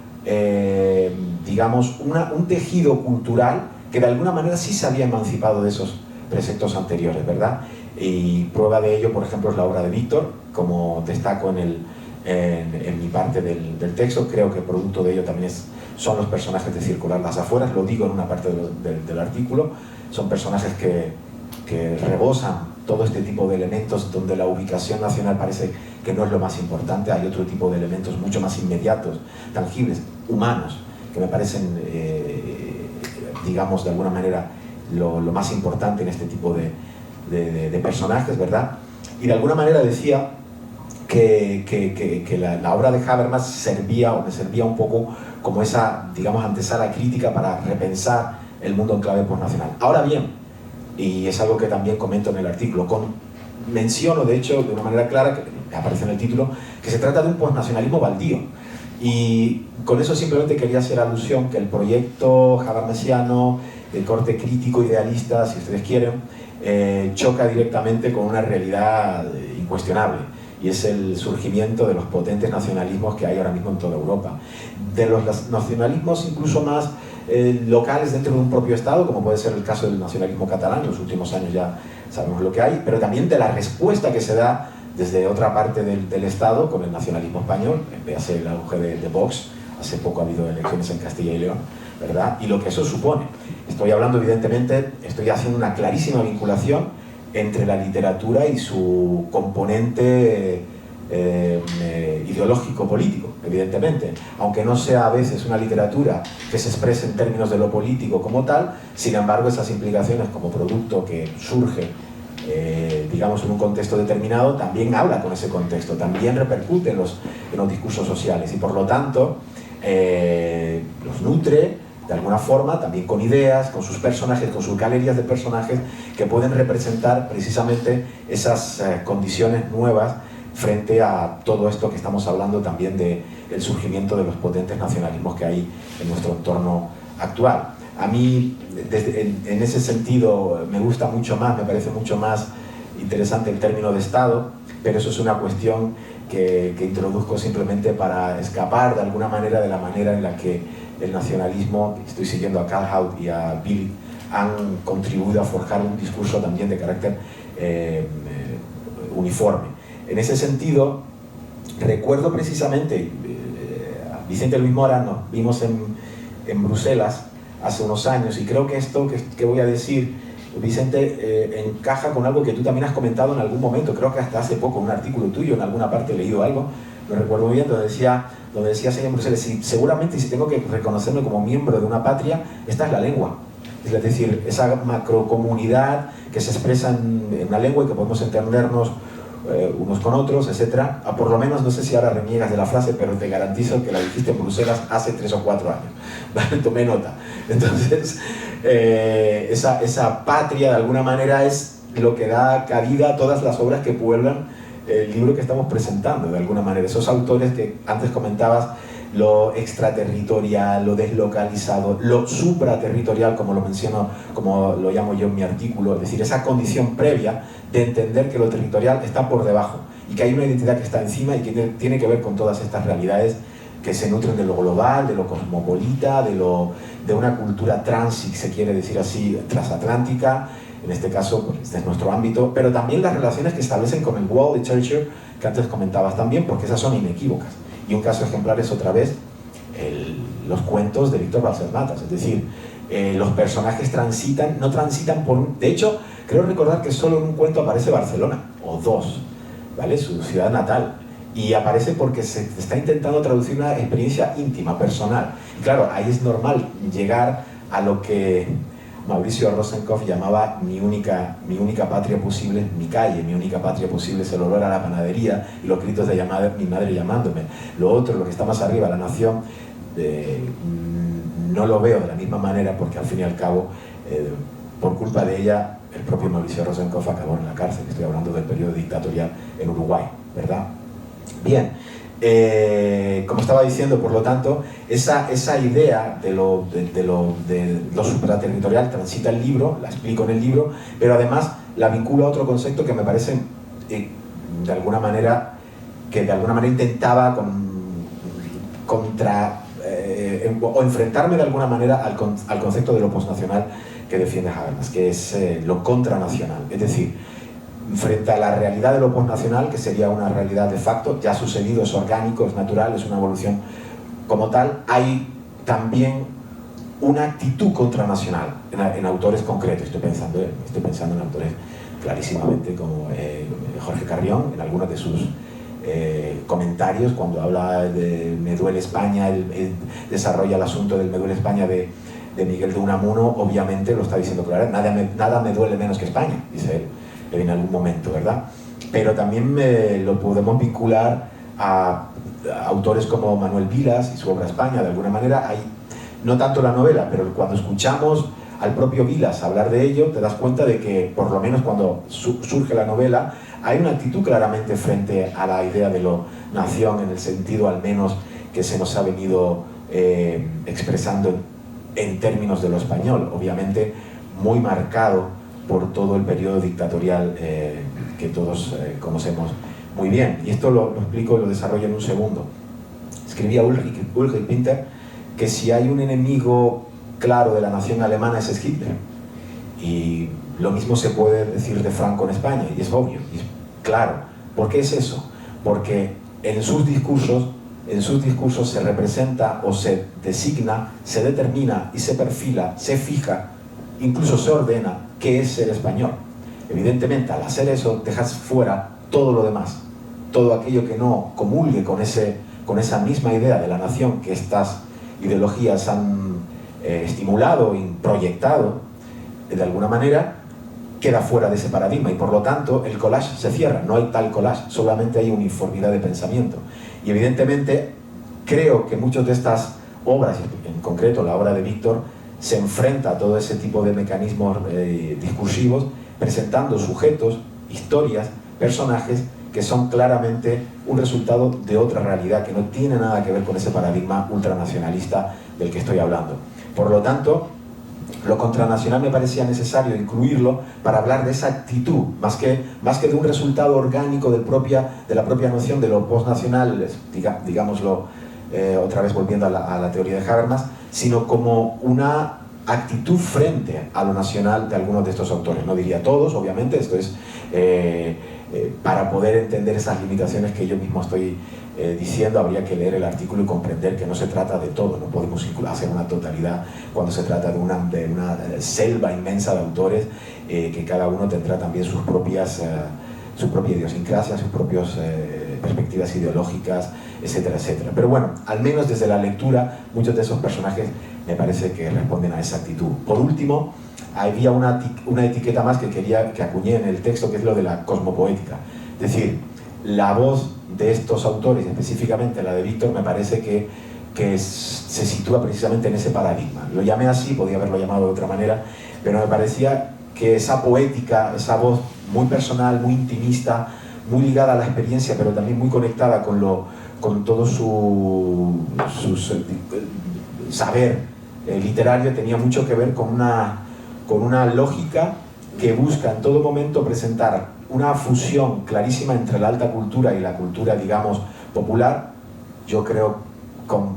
digamos, un tejido cultural que de alguna manera sí se había emancipado de esos preceptos anteriores, ¿verdad? Y prueba de ello, por ejemplo, es la obra de Víctor, como destaco en mi parte del texto. Creo que producto de ello también son los personajes de Circular las Afueras, lo digo en una parte del artículo, son personajes que rebosan todo este tipo de elementos donde la ubicación nacional parece que no es lo más importante. Hay otro tipo de elementos mucho más inmediatos, tangibles, humanos, que me parecen, digamos, de alguna manera lo más importante en este tipo de personajes, ¿verdad? Y de alguna manera decía que la obra de Habermas servía un poco como esa, digamos, antesala crítica para repensar el mundo en clave postnacional. Ahora bien, y es algo que también comento en el artículo, menciono de hecho de una manera clara, que aparece en el título, que se trata de un postnacionalismo baldío. Y con eso simplemente quería hacer alusión que el proyecto habermasiano, de corte crítico, idealista, si ustedes quieren, choca directamente con una realidad incuestionable, y es el surgimiento de los potentes nacionalismos que hay ahora mismo en toda Europa. De los nacionalismos incluso más locales dentro de un propio Estado, como puede ser el caso del nacionalismo catalán, en los últimos años ya sabemos lo que hay, pero también de la respuesta que se da desde otra parte del Estado con el nacionalismo español, véase el auge de Vox, hace poco ha habido elecciones en Castilla y León, ¿verdad? Y lo que eso supone. Estoy hablando, evidentemente, estoy haciendo una clarísima vinculación entre la literatura y su componente ideológico-político, evidentemente. Aunque no sea a veces una literatura que se exprese en términos de lo político como tal, sin embargo, esas implicaciones como producto que surge, digamos, en un contexto determinado, también habla con ese contexto, también repercute en los discursos sociales y, por lo tanto, los nutre de alguna forma, también con ideas, con sus personajes, con sus galerías de personajes que pueden representar precisamente esas condiciones nuevas frente a todo esto que estamos hablando también del surgimiento de los potentes nacionalismos que hay en nuestro entorno actual. A mí, en ese sentido, me gusta mucho más, me parece mucho más interesante el término de Estado, pero eso es una cuestión que introduzco simplemente para escapar de alguna manera de la manera en la que el nacionalismo, estoy siguiendo a Calhoun y a Billy, han contribuido a forjar un discurso también de carácter uniforme. En ese sentido, recuerdo precisamente, Vicente Luis Mora nos vimos en Bruselas hace unos años, y creo que esto que voy a decir, Vicente, encaja con algo que tú también has comentado en algún momento, creo que hasta hace poco, un artículo tuyo, en alguna parte he leído algo, no recuerdo muy bien, donde decías en Bruselas, seguramente si tengo que reconocerme como miembro de una patria, esta es la lengua. Es decir, esa macrocomunidad que se expresa en una lengua y que podemos entendernos unos con otros, etc. Por lo menos, no sé si ahora reniegas de la frase, pero te garantizo que la dijiste en Bruselas hace 3 o 4 años. ¿Vale? Tomé nota. Entonces, esa patria, de alguna manera, es lo que da cabida a todas las obras que pueblan el libro que estamos presentando, de alguna manera. Esos autores que antes comentabas, lo extraterritorial, lo deslocalizado, lo supraterritorial, como lo menciono, como lo llamo yo en mi artículo, es decir, esa condición previa de entender que lo territorial está por debajo y que hay una identidad que está encima y que tiene que ver con todas estas realidades que se nutren de lo global, de lo cosmopolita, de una cultura trans, si se quiere decir así, transatlántica. En este caso, pues, este es nuestro ámbito, pero también las relaciones que establecen con el Wall Literature, que antes comentabas también, porque esas son inequívocas. Y un caso ejemplar es otra vez los cuentos de Víctor Valsermatas, es decir, los personajes no transitan por... De hecho, creo recordar que solo en un cuento aparece Barcelona, o 2, ¿vale? Su ciudad natal. Y aparece porque se está intentando traducir una experiencia íntima, personal. Y claro, ahí es normal llegar a lo que Mauricio Rosenkopf llamaba mi única patria posible es mi calle, mi única patria posible es el olor a la panadería y los gritos de mi madre llamándome. Lo otro, lo que está más arriba, la nación, no lo veo de la misma manera porque al fin y al cabo, por culpa de ella, el propio Mauricio Rosenkopf acabó en la cárcel. Estoy hablando del periodo dictatorial en Uruguay, ¿verdad? Bien, como estaba diciendo, por lo tanto, esa idea de lo supraterritorial transita el libro, la explico en el libro, pero además la vinculo a otro concepto que me parece, de alguna manera intentaba o enfrentarme de alguna manera al concepto de lo postnacional que defiende Habermas, que es lo contranacional. Es decir, frente a la realidad de lo postnacional, que sería una realidad de facto, ya ha sucedido, es orgánico, es natural, es una evolución como tal, hay también una actitud contranacional en autores concretos. Estoy pensando en autores clarísimamente como Jorge Carrión, en algunas de sus comentarios cuando habla de Me duele España, él desarrolla el asunto del Me duele España de Miguel de Unamuno, obviamente lo está diciendo claro, nada me duele menos que España, dice él en algún momento, ¿verdad? Pero también lo podemos vincular a autores como Manuel Vilas y su obra España. De alguna manera hay, no tanto la novela, pero cuando escuchamos al propio Vilas hablar de ello, te das cuenta de que, por lo menos cuando surge la novela, hay una actitud claramente frente a la idea de lo nación, en el sentido al menos que se nos ha venido expresando en términos de lo español, obviamente muy marcado por todo el periodo dictatorial que todos conocemos muy bien. Y esto lo explico y lo desarrollo en un segundo. Escribía Ulrich Winter que si hay un enemigo claro de la nación alemana es Hitler. Y lo mismo se puede decir de Franco en España, y es obvio, y es claro. ¿Por qué es eso? Porque en sus discursos se representa o se designa, se determina y se perfila, se fija, incluso se ordena qué es ser español. Evidentemente, al hacer eso, dejas fuera todo lo demás, todo aquello que no comulgue con esa misma idea de la nación que estas ideologías han estimulado y proyectado, de alguna manera, queda fuera de ese paradigma, y por lo tanto el collage se cierra, no hay tal collage, solamente hay uniformidad de pensamiento. Y evidentemente creo que muchas de estas obras, en concreto la obra de Víctor, se enfrenta a todo ese tipo de mecanismos discursivos, presentando sujetos, historias, personajes que son claramente un resultado de otra realidad, que no tiene nada que ver con ese paradigma ultranacionalista del que estoy hablando. Por lo tanto, lo contranacional me parecía necesario incluirlo para hablar de esa actitud, más que de un resultado orgánico de la propia noción de lo postnacional, digámoslo otra vez volviendo a la teoría de Habermas, sino como una actitud frente a lo nacional de algunos de estos autores. No diría todos, obviamente, esto es para poder entender esas limitaciones que yo mismo estoy diciendo, habría que leer el artículo y comprender que no se trata de todo, no podemos hacer una totalidad cuando se trata de una selva inmensa de autores que cada uno tendrá también su propia idiosincrasia, sus propias perspectivas ideológicas, etcétera, etcétera. Pero bueno, al menos desde la lectura, muchos de esos personajes me parece que responden a esa actitud. Por último, había una etiqueta más que quería que acuñé en el texto, que es lo de la cosmopoética. Es decir, la voz de estos autores, específicamente la de Víctor, me parece que se sitúa precisamente en ese paradigma. Lo llamé así, podía haberlo llamado de otra manera, pero me parecía que esa poética, esa voz muy personal, muy intimista, muy ligada a la experiencia, pero también muy conectada con todo su saber literario, tenía mucho que ver con una lógica que busca en todo momento presentar una fusión clarísima entre la alta cultura y la cultura, digamos, popular. Yo creo, con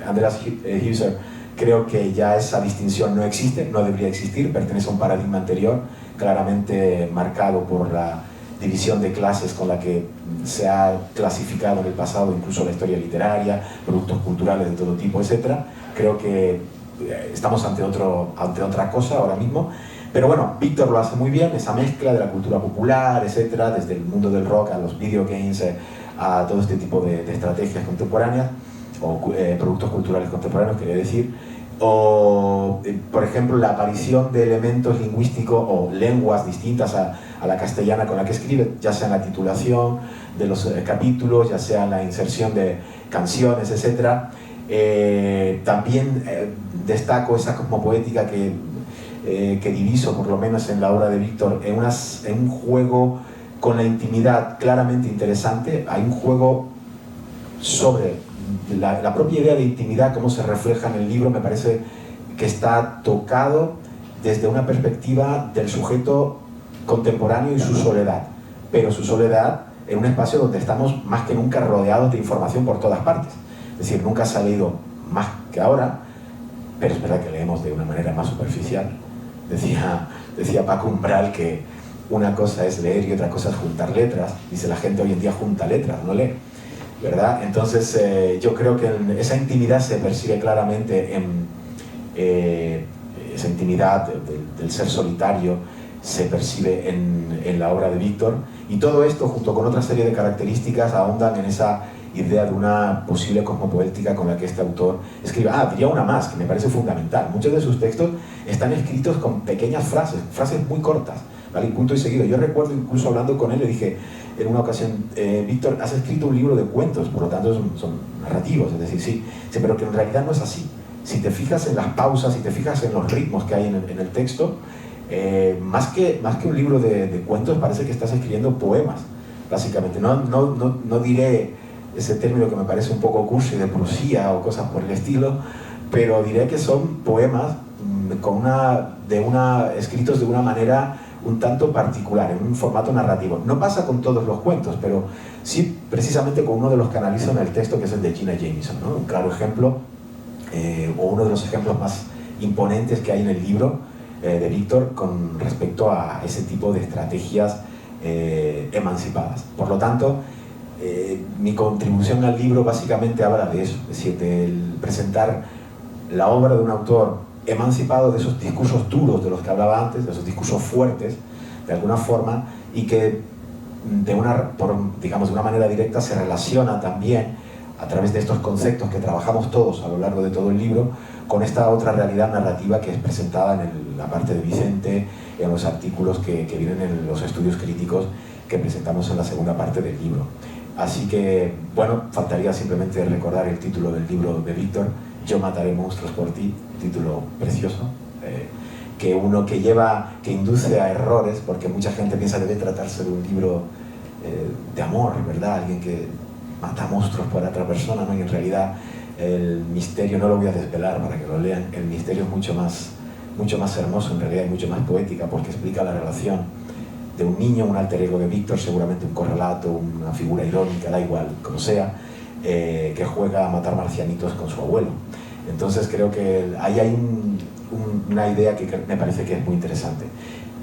Andreas Husserl, creo que ya esa distinción no existe, no debería existir, pertenece a un paradigma anterior, claramente marcado por la división de clases con la que se ha clasificado en el pasado incluso la historia literaria, productos culturales de todo tipo, etc. Creo que estamos ante otra cosa ahora mismo. Pero bueno, Víctor lo hace muy bien, esa mezcla de la cultura popular, etcétera, desde el mundo del rock a los video games, a todo este tipo de estrategias contemporáneas, o productos culturales contemporáneos, quería decir, o, por ejemplo, la aparición de elementos lingüísticos o lenguas distintas a la castellana con la que escribe, ya sea en la titulación de los capítulos, ya sea en la inserción de canciones, etcétera. También destaco esa cosmopoética que diviso, por lo menos en la obra de Víctor, en un juego con la intimidad claramente interesante. Hay un juego sobre la propia idea de intimidad, cómo se refleja en el libro. Me parece que está tocado desde una perspectiva del sujeto contemporáneo y su soledad, pero su soledad en un espacio donde estamos más que nunca rodeados de información por todas partes. Es decir, nunca se ha leído más que ahora, pero es verdad que leemos de una manera más superficial. Decía Paco Umbral que una cosa es leer y otra cosa es juntar letras. Dice, la gente hoy en día junta letras, no lee, ¿verdad? Entonces yo creo que esa intimidad se percibe claramente en esa intimidad del ser solitario, se percibe en la obra de Víctor, y todo esto junto con otra serie de características ahondan en esa idea de una posible cosmopoética con la que este autor escribe. Diría una más, que me parece fundamental. Muchos de sus textos están escritos con pequeñas frases muy cortas, ¿vale? Y punto y seguido. Yo recuerdo incluso hablando con él, le dije en una ocasión, Víctor, has escrito un libro de cuentos, por lo tanto son narrativos, es decir, sí, pero que en realidad no es así. Si te fijas en las pausas, si te fijas en los ritmos que hay en el texto, más que un libro de cuentos, parece que estás escribiendo poemas, básicamente. No diré ese término que me parece un poco cursi de prosía o cosas por el estilo, pero diré que son poemas escritos de una manera un tanto particular, en un formato narrativo. No pasa con todos los cuentos, pero sí precisamente con uno de los que analizo en el texto, que es el de Jenna Jameson, ¿no? Un claro ejemplo, o uno de los ejemplos más imponentes que hay en el libro de Víctor con respecto a ese tipo de estrategias emancipadas. Por lo tanto, mi contribución al libro básicamente habla de eso, es decir, de presentar la obra de un autor emancipado de esos discursos duros de los que hablaba antes, de esos discursos fuertes, de alguna forma, y que de una manera directa se relaciona también a través de estos conceptos que trabajamos todos a lo largo de todo el libro, con esta otra realidad narrativa que es presentada en la parte de Vicente, en los artículos que vienen en los estudios críticos que presentamos en la segunda parte del libro. Así que, bueno, faltaría simplemente recordar el título del libro de Víctor, Yo mataré monstruos por ti, título precioso, que induce a errores, porque mucha gente piensa que debe tratarse de un libro de amor, ¿verdad? Alguien que mata monstruos por otra persona, ¿no? Y en realidad el misterio, no lo voy a desvelar para que lo lean, el misterio es mucho más hermoso en realidad y mucho más poética, porque explica la relación de un niño, un alter ego de Víctor, seguramente un correlato, una figura irónica, da igual, como sea, que juega a matar marcianitos con su abuelo. Entonces creo que ahí hay una idea que me parece que es muy interesante.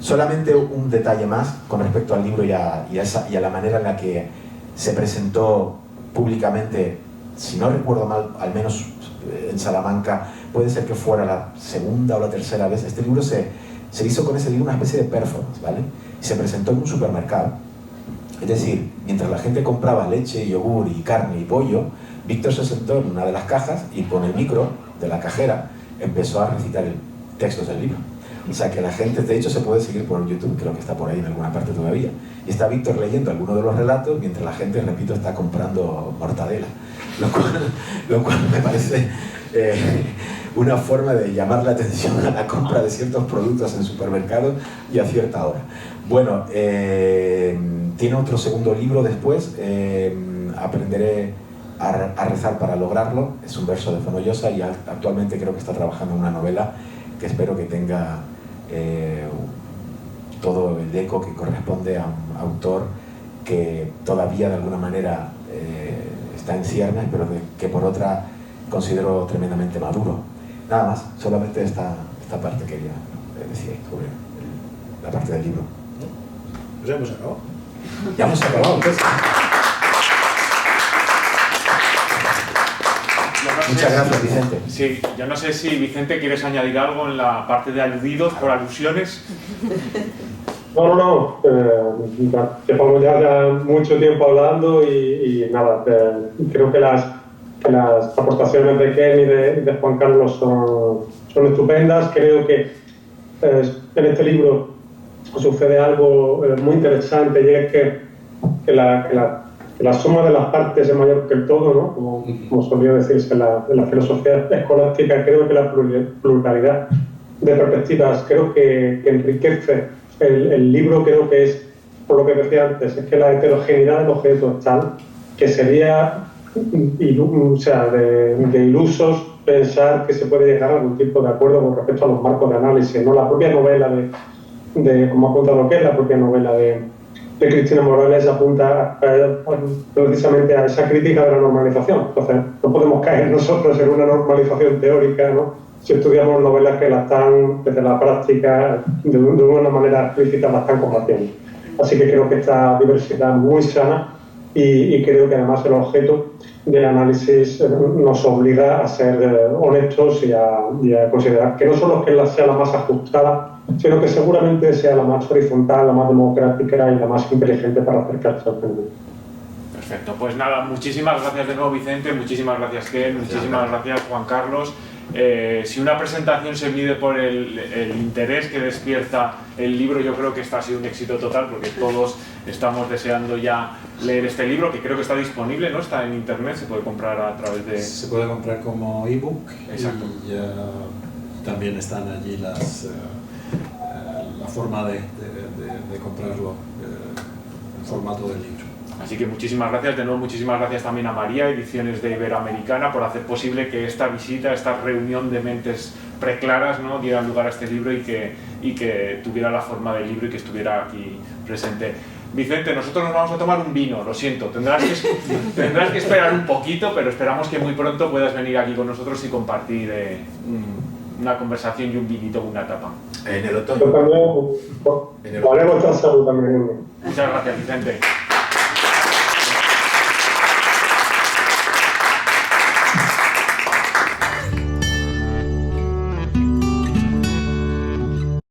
Solamente un detalle más con respecto al libro y a la manera en la que se presentó públicamente, si no recuerdo mal, al menos en Salamanca, puede ser que fuera la segunda o la tercera vez. Este libro se hizo con ese libro una especie de performance, ¿vale? Y se presentó en un supermercado. Es decir, mientras la gente compraba leche, yogur y carne y pollo, Víctor se sentó en una de las cajas y con el micro de la cajera empezó a recitar textos del libro. O sea que la gente, de hecho, se puede seguir por YouTube, creo que está por ahí en alguna parte todavía. Y está Víctor leyendo algunos de los relatos mientras la gente, repito, está comprando mortadela. Lo cual me parece una forma de llamar la atención a la compra de ciertos productos en supermercados y a cierta hora. Bueno, tiene otro segundo libro después, Aprenderé a rezar para lograrlo, es un verso de Fonollosa, y actualmente creo que está trabajando en una novela que espero que tenga todo el eco que corresponde a un autor que todavía de alguna manera está en ciernes, pero que por otra considero tremendamente maduro. Nada más, solamente esta parte quería decir sobre la parte del libro. Pues ya hemos acabado. Ya hemos acabado, entonces. Muchas gracias, Vicente. Sí, yo no sé si, Vicente, ¿quieres añadir algo en la parte de aludidos por alusiones? No. Llevamos ya mucho tiempo hablando y nada, creo que las aportaciones de Ken y de Juan Carlos son estupendas. Creo que en este libro sucede algo muy interesante, y es que la suma de las partes es mayor que el todo, ¿no? Como solía decirse en la filosofía escolástica. Creo que la pluralidad de perspectivas creo que enriquece el libro. Creo que es, por lo que decía antes, es que la heterogeneidad del objeto es tal que sería de ilusos pensar que se puede llegar a algún tipo de acuerdo con respecto a los marcos de análisis, ¿no? La propia novela como apunta lo que es la propia novela de Cristina Morales, apunta precisamente a esa crítica de la normalización. Entonces, no podemos caer nosotros en una normalización teórica, ¿no? Si estudiamos novelas que la están, desde la práctica, de una manera explícita, la están combatiendo. Así que creo que esta diversidad muy sana y creo que además el objeto del análisis nos obliga a ser honestos y a considerar que no solo que sea la más ajustada, sino que seguramente sea la más horizontal, la más democrática y la más inteligente para acercarse al fenómeno. Perfecto, pues nada, muchísimas gracias de nuevo Vicente, muchísimas gracias Ken, muchísimas gracias Juan Carlos. Si una presentación se mide por el interés que despierta el libro, yo creo que esta ha sido un éxito total, porque todos estamos deseando ya leer este libro, que creo que está disponible, ¿no? Está en internet, se puede comprar a través de... Se puede comprar como ebook. Exacto. Y también están allí la forma de comprarlo en formato de libro. Así que muchísimas gracias, de nuevo muchísimas gracias también a María, Ediciones de Iberoamericana, por hacer posible que esta visita, esta reunión de mentes preclaras, ¿no? diera lugar a este libro y que tuviera la forma del libro y que estuviera aquí presente. Vicente, nosotros nos vamos a tomar un vino, lo siento, tendrás que esperar un poquito, pero esperamos que muy pronto puedas venir aquí con nosotros y compartir una conversación y un vinito con una tapa. En el otoño. Yo también, haremos otra salud también. Muchas gracias, Vicente.